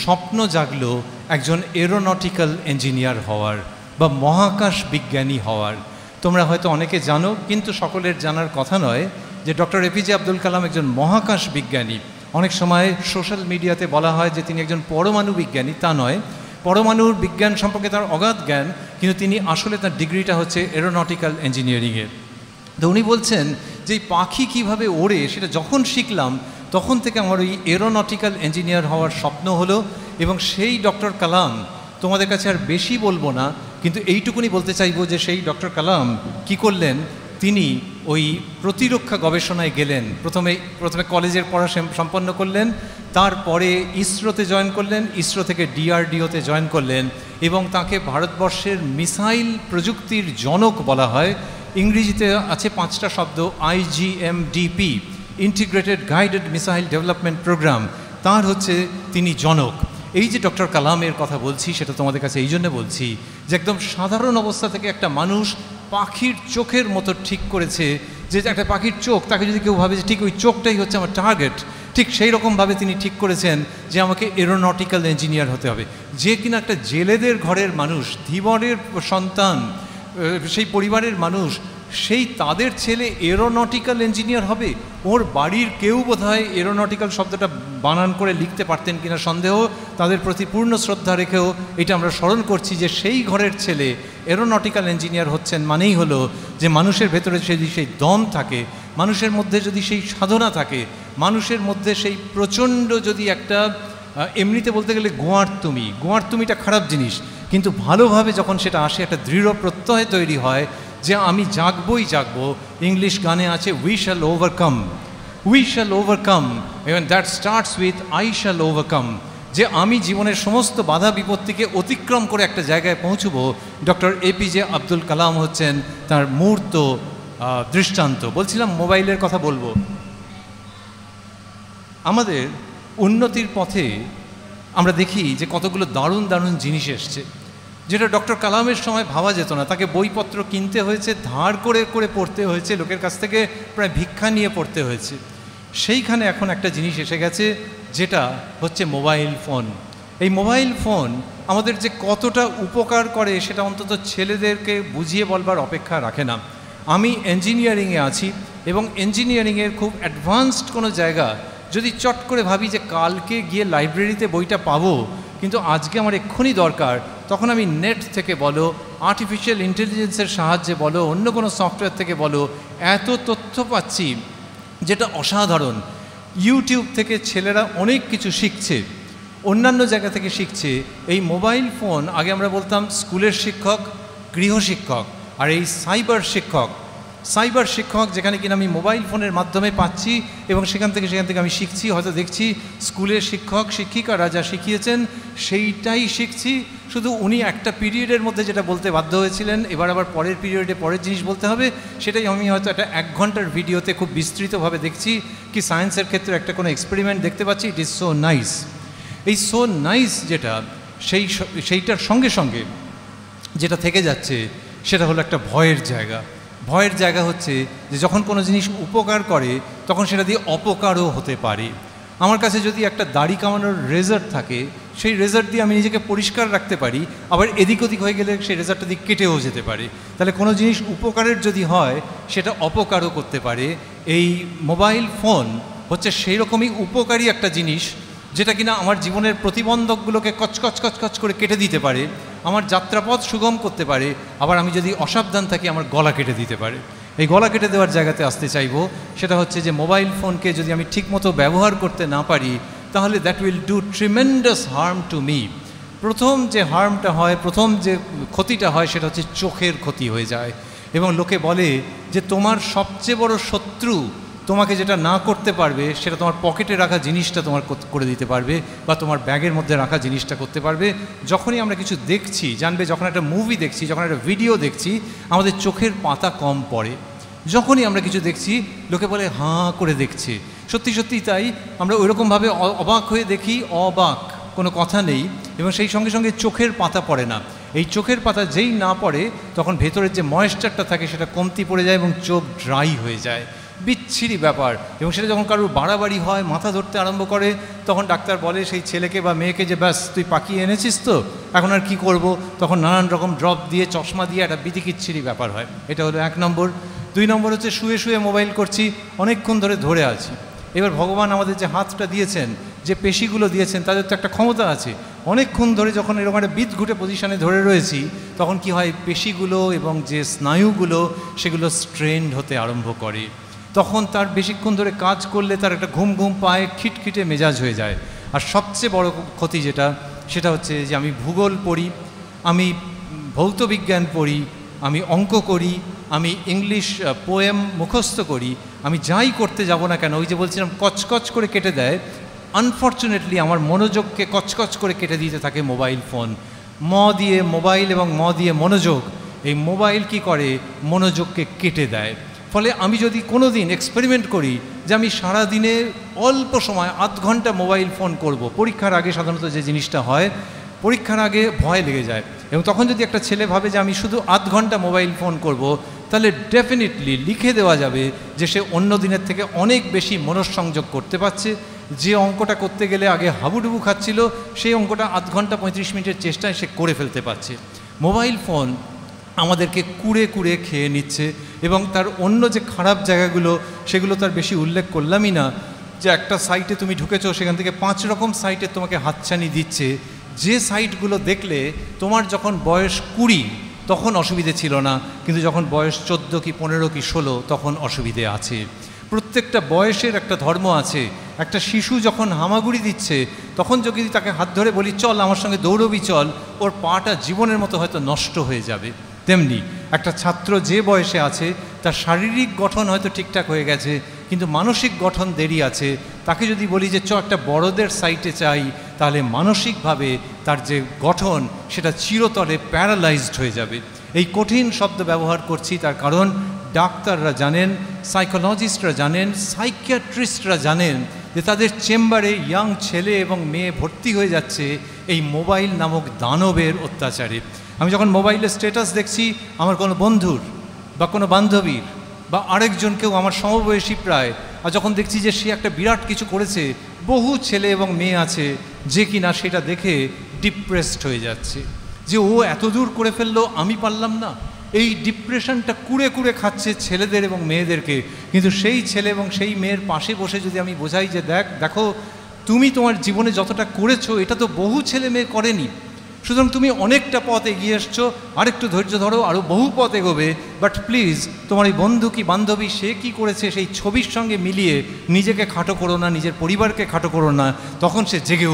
স্বপ্ন জাগলো একজন এরোনটিক্যাল ইঞ্জিনিয়ার হওয়ার বা মহাকাশ বিজ্ঞানী হওয়ার। তোমরা হয়তো অনেকে জানো, কিন্তু সকলের জানার কথা নয় যে ডক্টর এপিজে আব্দুল কালাম একজন মহাকাশ বিজ্ঞানী। অনেক সময় সোশ্যাল মিডিয়াতে বলা হয় যে তিনি একজন পরমাণু বিজ্ঞানী, তা নয়। পরমাণুর বিজ্ঞান সম্পর্কে তার অগাধ জ্ঞান, কিন্তু তিনি আসলে তার ডিগ্রিটা হচ্ছে এরোনটিক্যাল ইঞ্জিনিয়ারিংয়ের। তো উনি বলছেন যে এই পাখি কীভাবে ওড়ে সেটা যখন শিখলাম, তখন থেকে আমার ওই এরোনটিক্যাল ইঞ্জিনিয়ার হওয়ার স্বপ্ন হলো। এবং সেই ডক্টর কালাম, তোমাদের কাছে আর বেশি বলবো না, কিন্তু এইটুকুনি বলতে চাইবো যে সেই ডক্টর কালাম কি করলেন, তিনি ওই প্রতিরক্ষা গবেষণায় গেলেন। প্রথমে কলেজের পড়া সম্পন্ন করলেন, তারপরে ইসরোতে জয়েন করলেন, ইসরো থেকে ডিআরডিওতে জয়েন করলেন, এবং তাকে ভারতবর্ষের মিসাইল প্রযুক্তির জনক বলা হয়। ইংরেজিতে আছে 5টা শব্দ, IGMDP, integrated guided missile development program, তার হচ্ছে তিনি জনক। এই যে ডক্টর কালামের কথা বলছি, সেটা তোমাদের কাছে এই জন্য বলছি যে একদম সাধারণ অবস্থা থেকে একটা মানুষ পাখির চোখের মতো ঠিক করেছে, যে একটা পাখির চোখ, তাকে যদি কেউ ভাবে যে ঠিক ওই চোখটাই হচ্ছে আমার টার্গেট, ঠিক সেই রকমভাবে তিনি ঠিক করেছেন যে আমাকে এরোনটিক্যাল ইঞ্জিনিয়ার হতে হবে। যে কিনা একটা জেলেদের ঘরের মানুষ, ধীবরের সন্তান, সেই পরিবারের মানুষ, সেই তাদের ছেলে এরোনটিক্যাল ইঞ্জিনিয়ার হবে। ওর বাড়ির কেউ বোধহয় এরোনটিক্যাল শব্দটা বানান করে লিখতে পারতেন কিনা সন্দেহ। তাদের প্রতি পূর্ণ শ্রদ্ধা রেখেও এটা আমরা স্মরণ করছি যে সেই ঘরের ছেলে এরোনটিক্যাল ইঞ্জিনিয়ার হচ্ছেন, মানেই হলো যে মানুষের ভেতরে যদি সেই দম থাকে, মানুষের মধ্যে যদি সেই সাধনা থাকে, মানুষের মধ্যে সেই প্রচণ্ড যদি একটা, এমনিতে বলতে গেলে গোয়ার্তুমিটা খারাপ জিনিস, কিন্তু ভালোভাবে যখন সেটা আসে, একটা দৃঢ় প্রত্যয় তৈরি হয় যে আমি জাগবই জাগবো। ইংলিশ গানে আছে উই শ্যাল ওভারকাম, এবং that starts with I shall overcome, যে আমি জীবনের সমস্ত বাধা বিপত্তিকে অতিক্রম করে একটা জায়গায় পৌঁছবো। ডক্টর এপিজে আব্দুল কালাম হচ্ছেন তার মূর্ত দৃষ্টান্ত। বলছিলাম মোবাইলের কথা বলবো। আমাদের উন্নতির পথে আমরা দেখি যে কতগুলো দারুণ দারুণ জিনিস এসছে, যেটা ডক্টর কালামের সময় ভাবা যেত না। তাকে বইপত্র কিনতে হয়েছে, ধার করে করে পড়তে হয়েছে, লোকের কাছ থেকে প্রায় ভিক্ষা নিয়ে পড়তে হয়েছে। সেইখানে এখন একটা জিনিস এসে গেছে, যেটা হচ্ছে মোবাইল ফোন। এই মোবাইল ফোন আমাদের যে কতটা উপকার করে সেটা অন্তত ছেলেদেরকে বুঝিয়ে বলবার অপেক্ষা রাখে না। আমি ইঞ্জিনিয়ারিংয়ে আছি, এবং ইঞ্জিনিয়ারিংয়ের খুব অ্যাডভান্সড কোনো জায়গা যদি চট করে ভাবি যে কালকে গিয়ে লাইব্রেরিতে বইটা পাবো, কিন্তু আজকে আমার এক্ষুনি দরকার, তখন আমি নেট থেকে বলো, আর্টিফিশিয়াল ইন্টেলিজেন্সের সাহায্যে বলো, অন্য কোনো সফটওয়্যার থেকে বলো, এত তথ্য পাচ্ছি যেটা অসাধারণ। ইউটিউব থেকে ছেলেরা অনেক কিছু শিখছে, অন্যান্য জায়গা থেকে শিখছে। এই মোবাইল ফোন, আগে আমরা বলতাম স্কুলের শিক্ষক, গৃহশিক্ষক, আর এই সাইবার শিক্ষক, যেখানে কিনা আমি মোবাইল ফোনের মাধ্যমে পাচ্ছি এবং সেখান থেকে আমি শিখছি। হয়তো দেখছি স্কুলের শিক্ষক শিক্ষিকারা যা শিখিয়েছেন সেইটাই শিখছি, শুধু উনি একটা পিরিয়ডের মধ্যে যেটা বলতে বাধ্য হয়েছিলেন, এবার আবার পরের পিরিয়ডে পরের জিনিস বলতে হবে, সেটাই আমি হয়তো একটা 1 ঘন্টার ভিডিওতে খুব বিস্তৃতভাবে দেখছি। কি সায়েন্সের ক্ষেত্রে একটা কোনো এক্সপেরিমেন্ট দেখতে পাচ্ছি। It is so nice. এই সো নাইস যেটা, সেইটার সঙ্গে সঙ্গে যেটা থেকে যাচ্ছে সেটা হলো একটা ভয়ের জায়গা হচ্ছে যে যখন কোনো জিনিস উপকার করে তখন সেটা দিয়ে অপকারও হতে পারে। আমার কাছে যদি একটা দাড়ি কামানোর রেজার থাকে, সেই রেজার দিয়ে আমি নিজেকে পরিষ্কার রাখতে পারি, আবার এদিক ওদিক হয়ে গেলে সেই রেজারটা দিয়ে কেটেও যেতে পারে। তাহলে কোনো জিনিস উপকারের যদি হয় সেটা অপকারও করতে পারে। এই মোবাইল ফোন হচ্ছে সেই রকমই উপকারী একটা জিনিস, যেটা কিনা আমার জীবনের প্রতিবন্ধকগুলোকে কচকচ করে কেটে দিতে পারে, আমার যাত্রাপথ সুগম করতে পারে, আবার আমি যদি অসাবধান থাকি আমার গলা কেটে দিতে পারে। এই গলা কেটে দেওয়ার জায়গাতে আসতে চাইবো, সেটা হচ্ছে যে মোবাইল ফোনকে যদি আমি ঠিকমতো ব্যবহার করতে না পারি, তাহলে that will do tremendous harm to me. প্রথম যে হার্মটা হয়, প্রথম যে ক্ষতিটা হয়, সেটা হচ্ছে চোখের ক্ষতি হয়ে যায়। এবং লোকে বলে যে তোমার সবচেয়ে বড় শত্রু তোমাকে যেটা না করতে পারবে সেটা তোমার পকেটে রাখা জিনিসটা তোমার করে দিতে পারবে, বা তোমার ব্যাগের মধ্যে রাখা জিনিসটা করতে পারবে। যখনই আমরা কিছু দেখছি, জানবে যখন একটা মুভি দেখছি, যখন একটা ভিডিও দেখছি, আমাদের চোখের পাতা কম পড়ে। যখনই আমরা কিছু দেখছি লোকে বলে হাঁ করে দেখছে, সত্যি সত্যি তাই, আমরা ওইরকমভাবে অবাক হয়ে দেখি, অবাক, কোনো কথা নেই, এবং সেই সঙ্গে সঙ্গে চোখের পাতা পড়ে না। এই চোখের পাতা যেই না পড়ে তখন ভেতরের যে ময়েশ্চারটা থাকে সেটা কমতি পড়ে যায় এবং চোখ ড্রাই হয়ে যায়, বিচ্ছিরি ব্যাপার। এবং সেটা যখন কারোর বাড়াবাড়ি হয়, মাথা ধরতে আরম্ভ করে, তখন ডাক্তার বলে সেই ছেলেকে বা মেয়েকে যে ব্যাস তুই পাকিয়ে এনেছিস তো, এখন আর কি করব, তখন নানান রকম ড্রপ দিয়ে চশমা দিয়ে একটা বিধিকিচ্ছিরি ব্যাপার হয়। এটা হলো 1 নম্বর। 2 নম্বর হচ্ছে শুয়ে শুয়ে মোবাইল করছি, অনেকক্ষণ ধরে ধরে আছি। এবার ভগবান আমাদের যে হাতটা দিয়েছেন, যে পেশিগুলো দিয়েছেন, তাদের তো একটা ক্ষমতা আছে। অনেকক্ষণ ধরে যখন এরকম একটা বিদঘুটে পজিশনে ধরে রয়েছি, তখন কি হয়, পেশিগুলো এবং যে স্নায়ুগুলো সেগুলো স্ট্রেনড হতে আরম্ভ করে। তখন তার বেশিক্ষণ ধরে কাজ করলে তার একটা ঘুম ঘুম পায়, খিটখিটে মেজাজ হয়ে যায়। আর সবচেয়ে বড় ক্ষতি যেটা, সেটা হচ্ছে যে আমি ভূগোল পড়ি, আমি ভৌতবিজ্ঞান পড়ি, আমি অঙ্ক করি, আমি ইংলিশ পোয়েম মুখস্থ করি, আমি যাই করতে যাব না কেন, ওই যে বলছিলাম কচকচ করে কেটে দেয়, আনফর্চুনেটলি আমার মনোযোগকে কচকচ করে কেটে দিতে থাকে মোবাইল ফোন। দিয়ে মোবাইল এবং দিয়ে মনোযোগ, এই মোবাইল কি করে, মনোযোগকে কেটে দেয়। ফলে আমি যদি কোনো দিন এক্সপেরিমেন্ট করি যে আমি সারাদিনে অল্প সময় আধ ঘন্টা মোবাইল ফোন করব, পরীক্ষার আগে সাধারণত যে জিনিসটা হয়, পরীক্ষার আগে ভয় লেগে যায়, এবং তখন যদি একটা ছেলে ভাবে যে আমি শুধু আধ ঘন্টা মোবাইল ফোন করব, তাহলে ডেফিনেটলি লিখে দেওয়া যাবে যে সে অন্য দিনের থেকে অনেক বেশি মনঃসংযোগ করতে পারছে। যে অঙ্কটা করতে গেলে আগে হাবুডুবু খাচ্ছিল, সেই অঙ্কটা আধ ঘন্টা 35 মিনিটের চেষ্টায় সে করে ফেলতে পারছে। মোবাইল ফোন আমাদেরকে কুড়ে কুড়ে খেয়ে নিচ্ছে, এবং তার অন্য যে খারাপ জায়গাগুলো সেগুলো তার বেশি উল্লেখ করলামই না। যে একটা সাইটে তুমি ঢুকেছো, সেখান থেকে 5 রকম সাইটে তোমাকে হাতছানি দিচ্ছে, যে সাইটগুলো দেখলে তোমার যখন বয়স 20 তখন অসুবিধে ছিল না, কিন্তু যখন বয়স 14 কি 15 কি 16 তখন অসুবিধে আছে। প্রত্যেকটা বয়সের একটা ধর্ম আছে। একটা শিশু যখন হামাগুড়ি দিচ্ছে, তখন যদি তাকে হাত ধরে বলি চল আমার সঙ্গে দৌড়বি চল, ওর পাটা জীবনের মতো হয়তো নষ্ট হয়ে যাবে। তেমনি একটা ছাত্র যে বয়সে আছে, তার শারীরিক গঠন হয়তো ঠিকঠাক হয়ে গেছে, কিন্তু মানসিক গঠন দেরি আছে। তাকে যদি বলি যে একটা বড়দের সাইটে চাই, তাহলে মানসিকভাবে তার যে গঠন সেটা চিরতরে প্যারালাইজড হয়ে যাবে। এই কঠিন শব্দ ব্যবহার করছি তার কারণ ডাক্তাররা জানেন, সাইকোলজিস্টরা জানেন, সাইকিয়াট্রিস্টরা জানেন যে তাদের চেম্বারে ইয়াং ছেলে এবং মেয়ে ভর্তি হয়ে যাচ্ছে এই মোবাইল নামক দানবের অত্যাচারে। আমি যখন মোবাইলে স্ট্যাটাস দেখছি আমার কোনো বন্ধুর বা কোনো বান্ধবীর বা আরেকজনকেও আমার সমবয়সী প্রায়, আর যখন দেখছি যে সে একটা বিরাট কিছু করেছে, বহু ছেলে এবং মেয়ে আছে যে কিনা সেটা দেখে ডিপ্রেসড হয়ে যাচ্ছে, যে ও এত দূর করে ফেললো, আমি পারলাম না। এই ডিপ্রেশনটা কুড়ে কুড়ে খাচ্ছে ছেলেদের এবং মেয়েদেরকে। কিন্তু সেই ছেলে এবং সেই মেয়ের পাশে বসে যদি আমি বোঝাই যে দেখো তুমি তোমার জীবনে যতটা করেছো এটা তো বহু ছেলে মেয়ে করেনি, সুতরাং তুমি অনেকটা পথ এগিয়ে এসছো, আরেকটু ধৈর্য ধরো, আরও বহু পথ এগোবে, বাট প্লিজ তোমার এই বন্ধু কি বান্ধবী সে কি করেছে সেই ছবির সঙ্গে মিলিয়ে নিজেকে খাটো করো না, নিজের পরিবারকে খাটো করো না, তখন সে জেগে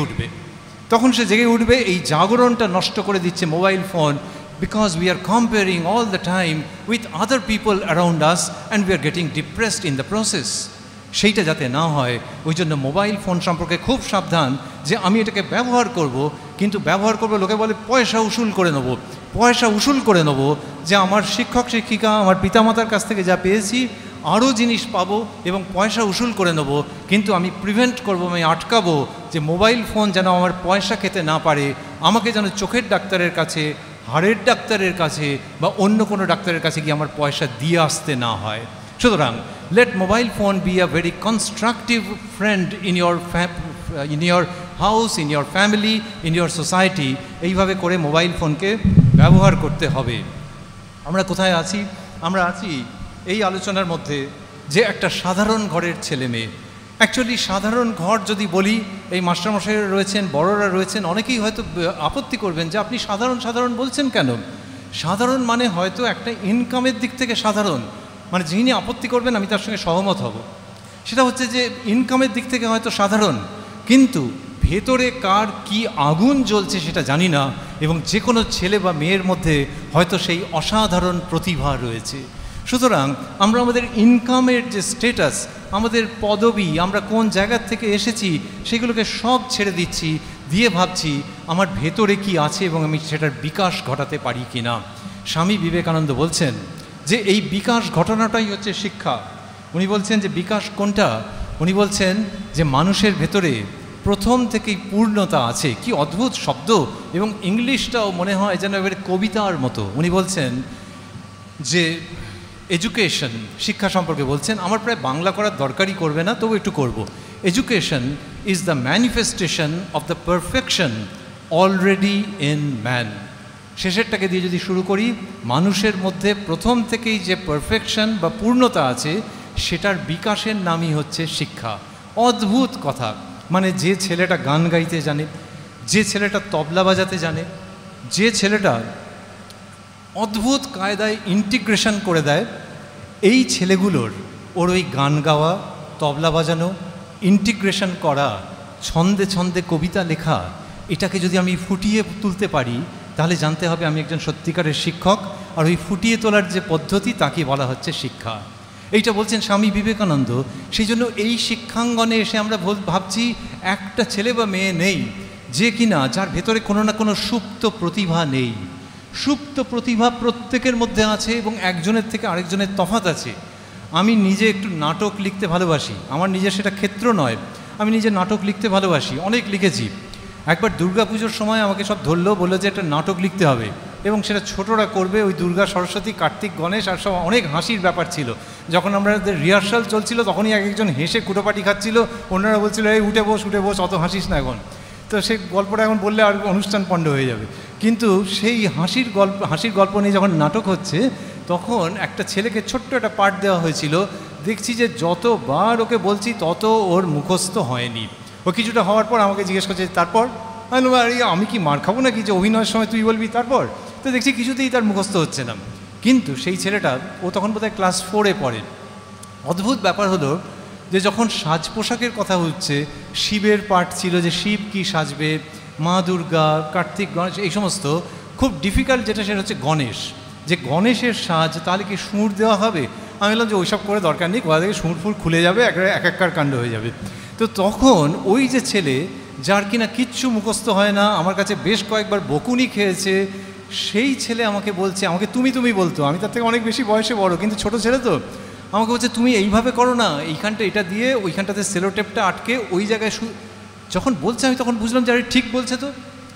উঠবে। এই জাগরণটা নষ্ট করে দিচ্ছে mobile phone, because we are comparing all the time with other people around us and we are getting depressed in the process. সেইটা যাতে না হয় ওই জন্য মোবাইল ফোন সম্পর্কে খুব সাবধান যে আমি এটাকে ব্যবহার করব, কিন্তু ব্যবহার করবো লোকে বলে পয়সা উসুল করে নেব, যে আমার শিক্ষক শিক্ষিকা আমার পিতামাতার কাছ থেকে যা পেয়েছি আরও জিনিস পাবো এবং পয়সা উসুল করে নেব, কিন্তু আমি প্রিভেন্ট করবো, আমি আটকাবো যে মোবাইল ফোন যেন আমার পয়সা খেতে না পারে, আমাকে যেন চোখের ডাক্তারের কাছে, হাড়ের ডাক্তারের কাছে বা অন্য কোনো ডাক্তারের কাছে গিয়ে আমার পয়সা দিয়ে আসতে না হয়। সুতরাং let mobile phone be a very constructive friend in your house, in your family, in your society. এইভাবে করে মোবাইল ফোনকে ব্যবহার করতে হবে। আমরা কোথায় আছি? আমরা আছি এই আলোচনার মধ্যে যে একটা সাধারণ ঘরের ছেলে মেয়ে। অ্যাকচুয়ালি সাধারণ ঘর যদি বলি, এই মাস্টারমশাইরা রয়েছেন, বড়রা রয়েছেন, অনেকেই হয়তো আপত্তি করবেন যে আপনি সাধারণ বলছেন কেন। সাধারণ মানে হয়তো একটা ইনকামের দিক থেকে সাধারণ, মানে যিনি আপত্তি করবেন আমি তার সঙ্গে সহমত হব। সেটা হচ্ছে যে ইনকামের দিক থেকে হয়তো সাধারণ, কিন্তু ভেতরে কার কি আগুন জ্বলছে সেটা জানি না, এবং যে কোনো ছেলে বা মেয়ের মধ্যে হয়তো সেই অসাধারণ প্রতিভা রয়েছে। সুতরাং আমরা আমাদের ইনকামের যে স্ট্যাটাস, আমাদের পদবি, আমরা কোন জায়গার থেকে এসেছি, সেগুলোকে সব ছেড়ে দিচ্ছি, দিয়ে ভাবছি আমার ভেতরে কি আছে এবং আমি সেটার বিকাশ ঘটাতে পারি কি না। স্বামী বিবেকানন্দ বলছেন যে এই বিকাশ ঘটনাটাই হচ্ছে শিক্ষা। উনি বলছেন যে বিকাশ কোনটা? উনি বলছেন যে মানুষের ভেতরে প্রথম থেকেই পূর্ণতা আছে। কি অদ্ভুত শব্দ, এবং ইংলিশটাও মনে হয় যেন এবারে কবিতার মতো। উনি বলছেন যে এডুকেশন, শিক্ষা সম্পর্কে বলছেন, আমার প্রায় বাংলা করার দরকারই করবে না, তবু একটু করব। Education is the manifestation of the perfection already in man. শেষেরটাকে দিয়ে যদি শুরু করি, মানুষের মধ্যে প্রথম থেকেই যে পারফেকশন বা পূর্ণতা আছে সেটার বিকাশের নামই হচ্ছে শিক্ষা। অদ্ভুত কথা। মানে যে ছেলেটা গান গাইতে জানে, যে ছেলেটা তবলা বাজাতে জানে, যে ছেলেটা অদ্ভুত কায়দায় ইন্টিগ্রেশন করে দেয়, এই ছেলেগুলোর ওর ওই গান গাওয়া, তবলা বাজানো, ইন্টিগ্রেশন করা, ছন্দে ছন্দে কবিতা লেখা, এটাকে যদি আমি ফুটিয়ে তুলতে পারি তাহলে জানতে হবে আমি একজন সত্যিকারের শিক্ষক। আর ওই ফুটিয়ে তোলার যে পদ্ধতি তাকে বলা হচ্ছে শিক্ষা। এইটা বলছেন স্বামী বিবেকানন্দ। সেই জন্য এই শিক্ষাঙ্গনে এসে আমরা ভাবছি একটা ছেলে বা মেয়ে নেই যে কিনা যার ভেতরে কোনো না কোনো সুপ্ত প্রতিভা নেই। সুপ্ত প্রতিভা প্রত্যেকের মধ্যে আছে এবং একজনের থেকে আরেকজনের তফাৎ আছে। আমি নিজে একটু নাটক লিখতে ভালোবাসি, আমার নিজের সেটা ক্ষেত্র নয়, আমি নিজে নাটক লিখতে ভালোবাসি, অনেক লিখেছি। একবার দুর্গাপুজোর সময় আমাকে সব ধরলো, বললো যে একটা নাটক লিখতে হবে এবং সেটা ছোটরা করবে, ওই দুর্গা, সরস্বতী, কার্তিক, গণেশ, আর সব অনেক হাসির ব্যাপার ছিল। যখন আমাদের রিহার্সাল চলছিল তখনই এক একজন হেসে কুটোপাটি খাচ্ছিল, অন্যরা বলছিল এই উঠে বস অত হাসিস না এখন। তো সেই গল্পটা এখন বললে আর অনুষ্ঠান পণ্ড হয়ে যাবে। কিন্তু সেই হাসির গল্প নিয়ে যখন নাটক হচ্ছে তখন একটা ছেলেকে ছোট্ট একটা পার্ট দেওয়া হয়েছিল। দেখছি যে যতবার ওকে বলছি তত ওর মুখস্থ হয়নি। ও কিছুটা হওয়ার পর আমাকে জিজ্ঞেস করছে তারপর, আমি কি মার খাবো নাকি যে অভিনয়ের সময় তুই বলবি তারপর? তো দেখছি কিছুতেই তার মুখস্থ হচ্ছে না। কিন্তু সেই ছেলেটা, ও তখন বোধহয় ক্লাস 4-এ পড়ে। অদ্ভুত ব্যাপার হলো যে যখন সাজ পোশাকের কথা হচ্ছে, শিবের পার্ট ছিল যে শিব কি সাজবে, মা দুর্গা, কার্তিক, গণেশ, এই সমস্ত। খুব ডিফিকাল্ট যেটা সেটা হচ্ছে গণেশ, যে গণেশের সাজ তাহলে কি সুর দেওয়া হবে? আমি বললাম যে ওইসব করে দরকার নেই, কোথা থেকে সুর ফুর খুলে যাবে, এক একটার কাণ্ড হয়ে যাবে। তো তখন ওই যে ছেলে যার কিনা কিচ্ছু মুখস্থ হয় না, আমার কাছে বেশ কয়েকবার বকুনি খেয়েছে, সেই ছেলে আমাকে বলছে, আমাকে তুমি বলতো, আমি তার থেকে অনেক বেশি বয়সে বড় কিন্তু ছোট ছেলে তো, আমাকে বলছে তুমি এইভাবে করো না, এইখানটা এটা দিয়ে ওইখানটাতে সেলোটেপটা আটকে ওই জায়গায় যখন বলছে আমি তখন বুঝলাম যে আরে ঠিক বলছে তো,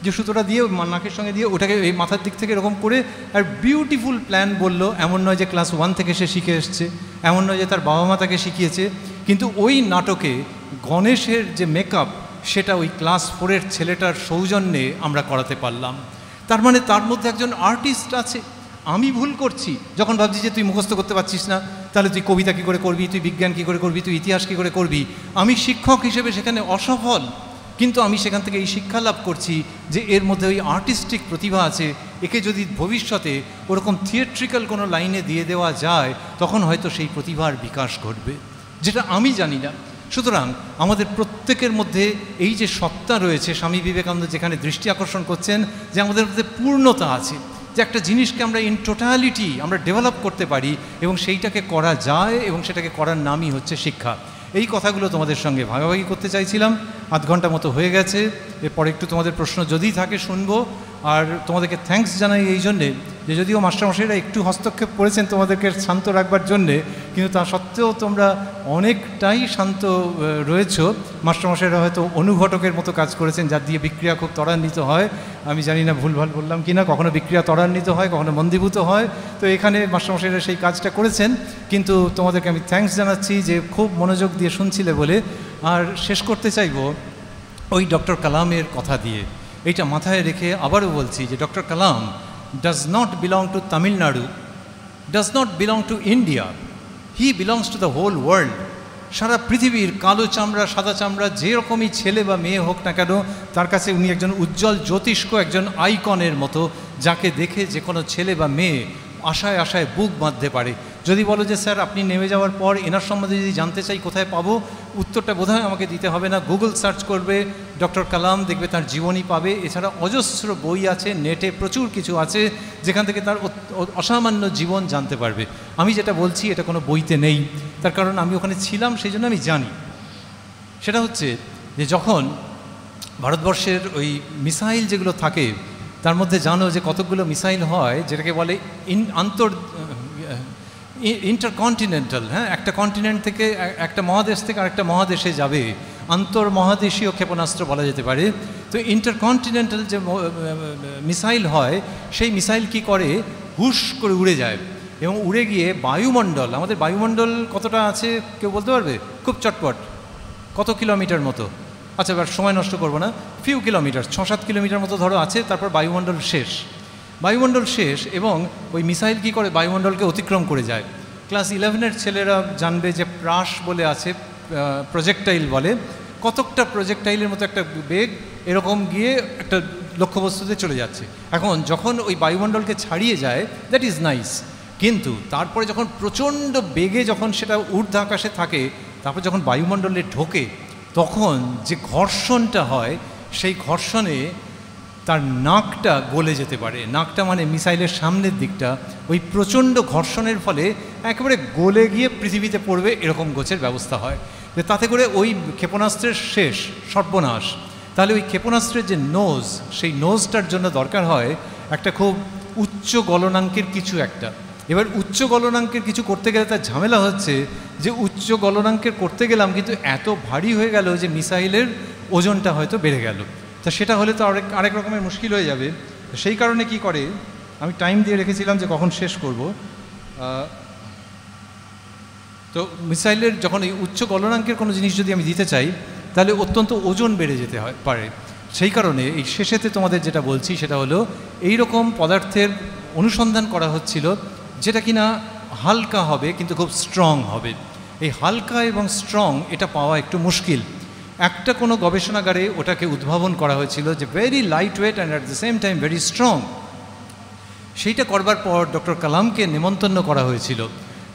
যে সুতোটা দিয়ে নাকের সঙ্গে দিয়ে ওটাকে এই মাথার দিক থেকে এরকম করে, আর বিউটিফুল প্ল্যান বললো। এমন নয় যে ক্লাস 1 থেকে সে শিখে এসছে, এমন নয় যে তার বাবা মা তাকে শিখিয়েছে, কিন্তু ওই নাটকে গণেশের যে মেকআপ সেটা ওই ক্লাস 4-এর ছেলেটার সৌজন্যে আমরা করাতে পারলাম। তার মানে তার মধ্যে একজন আর্টিস্ট আছে। আমি ভুল করছি যখন ভাবছি যে তুই মুখস্থ করতে পারছিস না, তাহলে তুই কবিতা কী করে করবি, তুই বিজ্ঞান কী করে করবি, তুই ইতিহাস কী করে করবি। আমি শিক্ষক হিসেবে সেখানে অসফল, কিন্তু আমি সেখান থেকে এই শিক্ষা লাভ করছি যে এর মধ্যে ওই আর্টিস্টিক প্রতিভা আছে। একে যদি ভবিষ্যতে ওরকম থিয়েট্রিক্যাল কোনো লাইনে দিয়ে দেওয়া যায় তখন হয়তো সেই প্রতিভার বিকাশ ঘটবে, যেটা আমি জানি না। সুতরাং আমাদের প্রত্যেকের মধ্যে এই যে সত্তা রয়েছে, স্বামী বিবেকানন্দ যেখানে দৃষ্টি আকর্ষণ করছেন যে আমাদের মধ্যে পূর্ণতা আছে, যে একটা জিনিসকে আমরা ইন টোটালিটি আমরা ডেভেলপ করতে পারি এবং সেইটাকে করা যায়, এবং সেটাকে করার নামই হচ্ছে শিক্ষা। এই কথাগুলো তোমাদের সঙ্গে ভাগাভাগি করতে চাইছিলাম। আধ ঘন্টা মতো হয়ে গেছে, এরপর একটু তোমাদের প্রশ্ন যদি থাকে শুনবো। আর তোমাদেরকে থ্যাঙ্কস জানাই এই জন্যে যে যদিও মাস্টারমশাইরা একটু হস্তক্ষেপ করেছেন তোমাদেরকে শান্ত রাখবার জন্যে, কিন্তু তা সত্ত্বেও তোমরা অনেকটাই শান্ত রয়েছ। মাস্টারমশাইরা হয়তো অনুঘটকের মতো কাজ করেছেন, যার দিয়ে বিক্রিয়া খুব ত্বরান্বিত হয়। আমি জানি না ভুলভাল বললাম কি না, কখনো বিক্রিয়া ত্বরান্বিত হয়, কখনো মন্দীভূত হয়। তো এখানে মাস্টারমশাইরা সেই কাজটা করেছেন, কিন্তু তোমাদেরকে আমি থ্যাঙ্কস জানাচ্ছি যে খুব মনোযোগ দিয়ে শুনছিলে বলে। আর শেষ করতে চাইব ওই ডক্টর কালামের কথা দিয়ে। এইটা মাথায় রেখে আবারও বলছি যে doctor Kalam does not belong to Tamil Nadu, does not belong to India, he belongs to the whole world. সারা পৃথিবীর কালো চামড়া, সাদা চামড়া, যেরকমই ছেলে বা মেয়ে হোক না কেন, তার কাছে উনি একজন উজ্জ্বল জ্যোতিষ্ক, একজন আইকনের মতো, যাকে দেখে যে কোনো ছেলে বা মেয়ে আশায় আশায় বুক বাঁধতে পারে। যদি বলো যে স্যার আপনি নেমে যাওয়ার পর এনার সম্বন্ধে যদি জানতে চাই কোথায় পাবো, উত্তরটা বোধহয় আমাকে দিতে হবে না, গুগল সার্চ করবে ডক্টর কালাম, দেখবে তার জীবনী পাবে। এছাড়া অজস্র বই আছে, নেটে প্রচুর কিছু আছে যেখান থেকে তার অসামান্য জীবন জানতে পারবে। আমি যেটা বলছি এটা কোনো বইতে নেই, তার কারণ আমি ওখানে ছিলাম, সেই জন্য আমি জানি। সেটা হচ্ছে যে যখন ভারতবর্ষের ওই মিসাইল যেগুলো থাকে, তার মধ্যে জানো যে কতগুলো মিসাইল হয় যেটাকে বলে ইন্টারকন্টিনেন্টাল, হ্যাঁ, একটা কন্টিনেন্ট থেকে একটা মহাদেশ থেকে আরেকটা মহাদেশে যাবে, আন্তর্মহাদেশীয় ক্ষেপণাস্ত্র বলা যেতে পারে। তো ইন্টারকন্টিনেন্টাল যে মিসাইল হয়, সেই মিসাইল কি করে, হুশ করে উড়ে যায় এবং উড়ে গিয়ে বায়ুমণ্ডল, আমাদের বায়ুমণ্ডল কতটা আছে কেউ বলতে পারবে? খুব চটপট, কত কিলোমিটার মতো? আচ্ছা, এবার সময় নষ্ট করবো না, ফিউ কিলোমিটার, 6-7 কিলোমিটার মতো ধরো আছে, তারপর বায়ুমণ্ডল শেষ। বায়ুমণ্ডল শেষ এবং ওই মিসাইল কী করে বায়ুমণ্ডলকে অতিক্রম করে যায়। ক্লাস 11-এর ছেলেরা জানবে যে প্রাস বলে আছে, প্রজেক্টাইল বলে, কতকটা প্রজেক্টাইলের মতো একটা বেগ এরকম গিয়ে একটা লক্ষ্যবস্তুতে চলে যাচ্ছে। এখন যখন ওই বায়ুমণ্ডলকে ছাড়িয়ে যায়, দ্যাট ইজ নাইস, কিন্তু তারপরে যখন প্রচণ্ড বেগে যখন সেটা ঊর্ধ্ব আকাশে থাকে, তারপর যখন বায়ুমণ্ডলে ঢোকে, তখন যে ঘর্ষণটা হয়, সেই ঘর্ষণে তার নাকটা গলে যেতে পারে। নাকটা মানে মিসাইলের সামনের দিকটা, ওই প্রচণ্ড ঘর্ষণের ফলে একেবারে গলে গিয়ে পৃথিবীতে পড়বে, এরকম গোছের ব্যবস্থা হয়। যে তাতে করে ওই ক্ষেপণাস্ত্রের শেষ, সর্বনাশ। তাহলে ওই ক্ষেপণাস্ত্রের যে নোজ, সেই নোজটার জন্য দরকার হয় একটা খুব উচ্চ গলনাঙ্কের কিছু একটা। এবার উচ্চ গলনাঙ্কের কিছু করতে গেলে তার ঝামেলা হচ্ছে যে উচ্চ গলনাঙ্কের করতে গেলাম, কিন্তু এত ভারী হয়ে গেল যে মিসাইলের ওজনটা হয়তো বেড়ে গেল। তা সেটা হলে তো আরেক রকমের মুশকিল হয়ে যাবে। সেই কারণে কি করে, আমি টাইম দিয়ে রেখেছিলাম যে কখন শেষ করব। তো মিসাইলের যখন এই উচ্চ গলনাঙ্কের কোনো জিনিস যদি আমি দিতে চাই, তাহলে অত্যন্ত ওজন বেড়ে যেতে পারে। সেই কারণে এই শেষেতে তোমাদের যেটা বলছি সেটা হলো, এই রকম পদার্থের অনুসন্ধান করা হচ্ছিল যেটা কিনা হালকা হবে কিন্তু খুব স্ট্রং হবে। এই হালকা এবং স্ট্রং এটা পাওয়া একটু মুশকিল। একটা কোনো গবেষণাগারে ওটাকে উদ্ভাবন করা হয়েছিল যে very light weight and at the same time very strong. সেইটা করবার পর ডক্টর কালামকে নেমন্তন্ন করা হয়েছিল।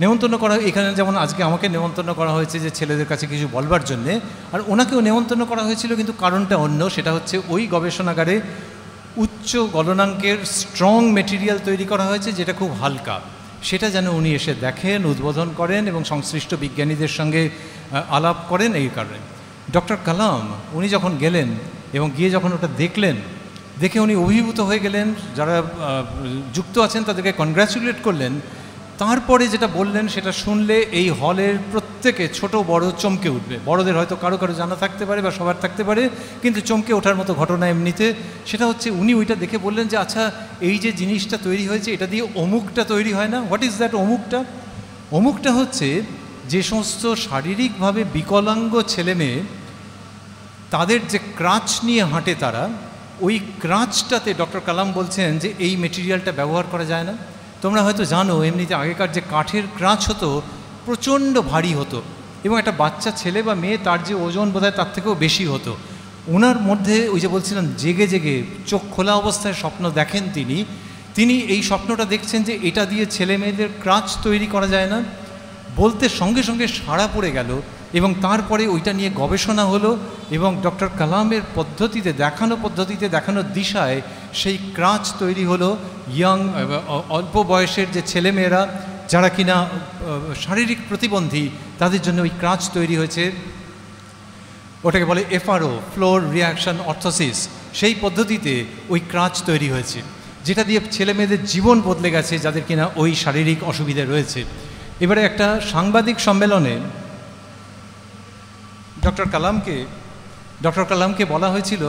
নেমন্তন্ন করা, এখানে যেমন আজকে আমাকে নেমন্তন্ন করা হয়েছে যে ছেলেদের কাছে কিছু বলবার জন্যে, আর ওনাকেও নেমন্তন্ন করা হয়েছিল, কিন্তু কারণটা অন্য। সেটা হচ্ছে ওই গবেষণাগারে উচ্চ গলনাঙ্কের স্ট্রং মেটেরিয়াল তৈরি করা হয়েছে যেটা খুব হালকা, সেটা যেন উনি এসে দেখেন, উদ্বোধন করেন এবং সংশ্লিষ্ট বিজ্ঞানীদের সঙ্গে আলাপ করেন। এই কারণে ডক্টর কালাম উনি যখন গেলেন এবং গিয়ে যখন ওটা দেখলেন, দেখে উনি অভিভূত হয়ে গেলেন। যারা যুক্ত আছেন তাদেরকে কনগ্র্যাচুলেট করলেন। তারপরে যেটা বললেন সেটা শুনলে এই হলের প্রত্যেকে ছোট বড় চমকে উঠবে। বড়দের হয়তো কারো কারো জানা থাকতে পারে বা সবার থাকতে পারে, কিন্তু চমকে ওঠার মতো ঘটনা এমনিতে। সেটা হচ্ছে উনি ওইটা দেখে বললেন যে আচ্ছা, এই যে জিনিসটা তৈরি হয়েছে এটা দিয়ে অমুকটা তৈরি হয় না? হোয়াট ইজ দ্যাট অমুকটা? অমুকটা হচ্ছে যে সমস্ত শারীরিকভাবে বিকলাঙ্গ ছেলেমেয়ে, তাদের যে ক্রাচ নিয়ে হাঁটে তারা, ওই ক্রাচটাতে ডক্টর কালাম বলছেন যে এই মেটেরিয়ালটা ব্যবহার করা যায় না। তোমরা হয়তো জানো এমনিতে আগেকার যে কাঠের ক্রাচ হতো প্রচণ্ড ভারী হতো, এবং একটা বাচ্চা ছেলে বা মেয়ে তার যে ওজন বোধহয় তার থেকেও বেশি হতো। ওনার মধ্যে ওই যে বলছিলাম জেগে জেগে চোখ খোলা অবস্থায় স্বপ্ন দেখেন তিনি এই স্বপ্নটা দেখছেন যে এটা দিয়ে ছেলে মেয়েদের ক্রাচ তৈরি করা যায় না। বলতে সঙ্গে সঙ্গে সাড়া পড়ে গেল এবং তারপরে ওইটা নিয়ে গবেষণা হলো এবং ডক্টর কালামের পদ্ধতিতে দেখানো দিশায় সেই ক্রাচ তৈরি হলো। অল্প বয়সের যে ছেলেমেয়েরা যারা কিনা শারীরিক প্রতিবন্ধী, তাদের জন্য ওই ক্রাচ তৈরি হয়েছে। ওটাকে বলে এফআরও, ফ্লোর রিয়াকশন অর্থোসিস। সেই পদ্ধতিতে ওই ক্রাচ তৈরি হয়েছে, যেটা দিয়ে ছেলে মেয়েদের জীবন বদলে গেছে যাদের কিনা ওই শারীরিক অসুবিধা রয়েছে। এবারে একটা সাংবাদিক সম্মেলনে ডক্টর কালামকে বলা হয়েছিল,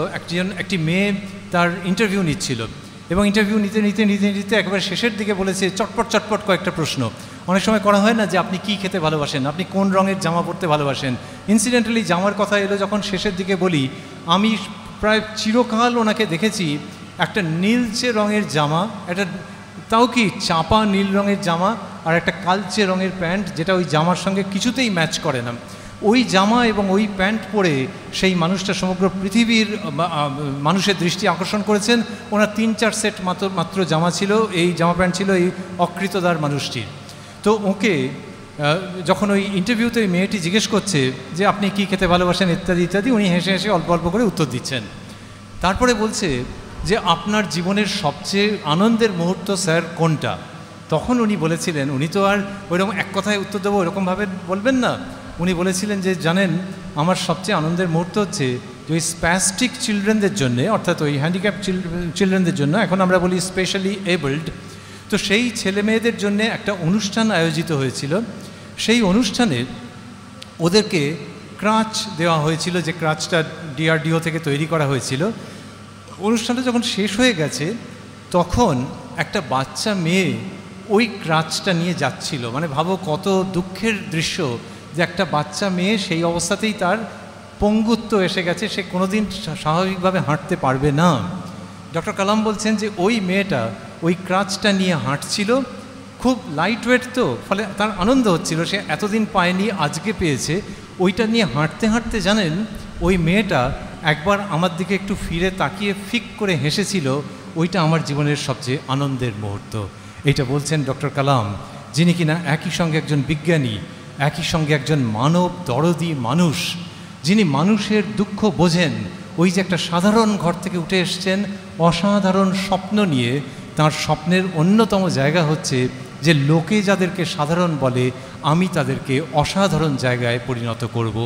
একটি মেয়ে তার ইন্টারভিউ নিচ্ছিল এবং ইন্টারভিউ নিতে একেবারে শেষের দিকে বলেছে চটপট কয়েকটা প্রশ্ন। অনেক সময় করা হয় না যে আপনি কি খেতে ভালোবাসেন, আপনি কোন রঙের জামা পরতে ভালোবাসেন। ইনসিডেন্টালি জামার কথা এলো যখন শেষের দিকে বলি, আমি প্রায় চিরকাল ওনাকে দেখেছি একটা নীলচে রঙের জামা, একটা তাও কি চাপা নীল রঙের জামা, আর একটা কালচে রঙের প্যান্ট, যেটা ওই জামার সঙ্গে কিছুতেই ম্যাচ করে না। ওই জামা এবং ওই প্যান্ট পরে সেই মানুষটা সমগ্র পৃথিবীর মানুষের দৃষ্টি আকর্ষণ করেছেন। ওনার 3-4 সেট মাত্র জামা ছিল, এই জামা প্যান্ট ছিল এই অকৃতদার মানুষটির। তো ওকে যখন ওই ইন্টারভিউতে ওই মেয়েটি জিজ্ঞেস করছে যে আপনি কি খেতে ভালোবাসেন ইত্যাদি ইত্যাদি, উনি হেসে হেসে অল্প অল্প করে উত্তর দিচ্ছেন। তারপরে বলছে যে আপনার জীবনের সবচেয়ে আনন্দের মুহূর্ত স্যার কোনটা? তখন উনি বলেছিলেন, উনি তো আর ওইরকম এক কথায় উত্তর দেবো ওইরকমভাবে বলবেন না। উনি বলেছিলেন যে জানেন, আমার সবচেয়ে আনন্দের মুহূর্ত হচ্ছে যে ওই স্প্যাস্টিক চিলড্রেনদের জন্যে, অর্থাৎ ওই হ্যান্ডিক্যাপ চিলড্রেনদের জন্য, এখন আমরা বলি স্পেশালি এবলড, তো সেই ছেলে মেয়েদের জন্য একটা অনুষ্ঠান আয়োজিত হয়েছিল। সেই অনুষ্ঠানে ওদেরকে ক্রাচ দেওয়া হয়েছিল, যে ক্রাচটা ডিআরডিও থেকে তৈরি করা হয়েছিল। অনুষ্ঠানটা যখন শেষ হয়ে গেছে তখন একটা বাচ্চা মেয়ে ওই ক্রাচটা নিয়ে যাচ্ছিল। মানে ভাবো কত দুঃখের দৃশ্য যে একটা বাচ্চা মেয়ে সেই অবস্থাতেই তার পঙ্গুত্ব এসে গেছে, সে কোনোদিন স্বাভাবিকভাবে হাঁটতে পারবে না। ডক্টর কালাম বলছেন যে ওই মেয়েটা ওই ক্রাচটা নিয়ে হাঁটছিল, খুব লাইট ওয়েট, তো ফলে তার আনন্দ হচ্ছিল, সে এতদিন পায়নি, আজকে পেয়েছে। ওইটা নিয়ে হাঁটতে হাঁটতে জানেন ওই মেয়েটা একবার আমার দিকে একটু ফিরে তাকিয়ে ফিক করে হেসেছিল। ওইটা আমার জীবনের সবচেয়ে আনন্দের মুহূর্ত। এটা বলছেন ডক্টর কালাম, যিনি কিনা একই সঙ্গে একজন বিজ্ঞানী, একই সঙ্গে একজন মানব দরদি মানুষ, যিনি মানুষের দুঃখ বোঝেন। ওই যে একটা সাধারণ ঘর থেকে উঠে এসছেন অসাধারণ স্বপ্ন নিয়ে। তার স্বপ্নের অন্যতম জায়গা হচ্ছে যে লোকে যাদেরকে সাধারণ বলে আমি তাদেরকে অসাধারণ জায়গায় পরিণত করব।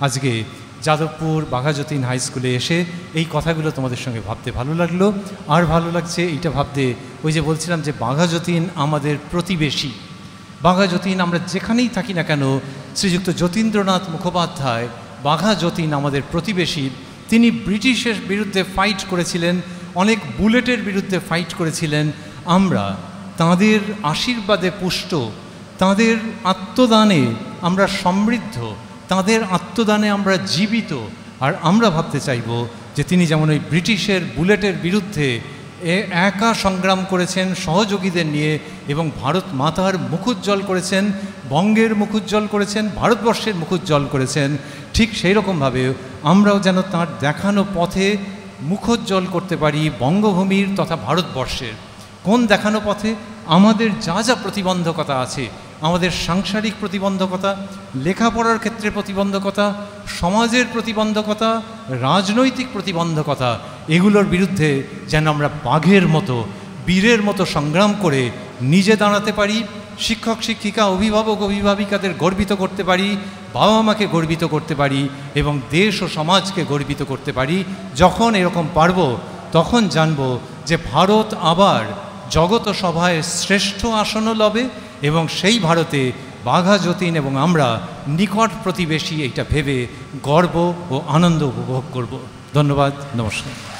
আজকে যাদবপুর বাঘাযতীন হাই স্কুলে এসে এই কথাগুলো তোমাদের সঙ্গে ভাবতে ভালো লাগলো। আর ভালো লাগছে এইটা ভাবতে, ওই যে বলছিলাম যে বাঘাযতীন আমাদের প্রতিবেশী। বাঘাযতীন আমরা যেখানেই থাকি না কেন, শ্রীযুক্ত যতীন্দ্রনাথ মুখোপাধ্যায় বাঘাযতীন আমাদের প্রতিবেশী। তিনি ব্রিটিশের বিরুদ্ধে ফাইট করেছিলেন, অনেক বুলেটের বিরুদ্ধে ফাইট করেছিলেন। আমরা তাঁদের আশীর্বাদে পুষ্ট, তাঁদের আত্মদানে আমরা সমৃদ্ধ, তাঁদের আত্মদানে আমরা জীবিত। আর আমরা ভাবতে চাইব যে তিনি যেমন ওই ব্রিটিশের বুলেটের বিরুদ্ধে একা সংগ্রাম করেছেন সহযোগীদের নিয়ে, এবং ভারত মাতার মুখোজ্জ্বল করেছেন, বঙ্গের মুখোজ্জ্বল করেছেন, ভারতবর্ষের মুখোজ্জ্বল করেছেন, ঠিক সেই রকমভাবে আমরাও যেন তাঁর দেখানো পথে মুখোজ্জ্বল করতে পারি বঙ্গভূমির তথা ভারতবর্ষের। কোন দেখানো পথে? আমাদের যা যা প্রতিবন্ধকতা আছে, আমাদের সাংসারিক প্রতিবন্ধকতা, লেখাপড়ার ক্ষেত্রে প্রতিবন্ধকতা, সমাজের প্রতিবন্ধকতা, রাজনৈতিক প্রতিবন্ধকতা, এগুলোর বিরুদ্ধে যেন আমরা বাঘের মতো, বীরের মতো সংগ্রাম করে নিজে দাঁড়াতে পারি, শিক্ষক শিক্ষিকা, অভিভাবক অভিভাবিকাদের গর্বিত করতে পারি, বাবা মাকে গর্বিত করতে পারি, এবং দেশ ও সমাজকে গর্বিত করতে পারি। যখন এরকম পারব তখন জানব যে ভারত আবার জগত সভায় শ্রেষ্ঠ আসনও লবে, এবং সেই ভারতে বাঘাযতীন এবং আমরা নিকট প্রতিবেশী, এইটা ভেবে গর্ব ও আনন্দ উপভোগ করব। ধন্যবাদ, নমস্কার।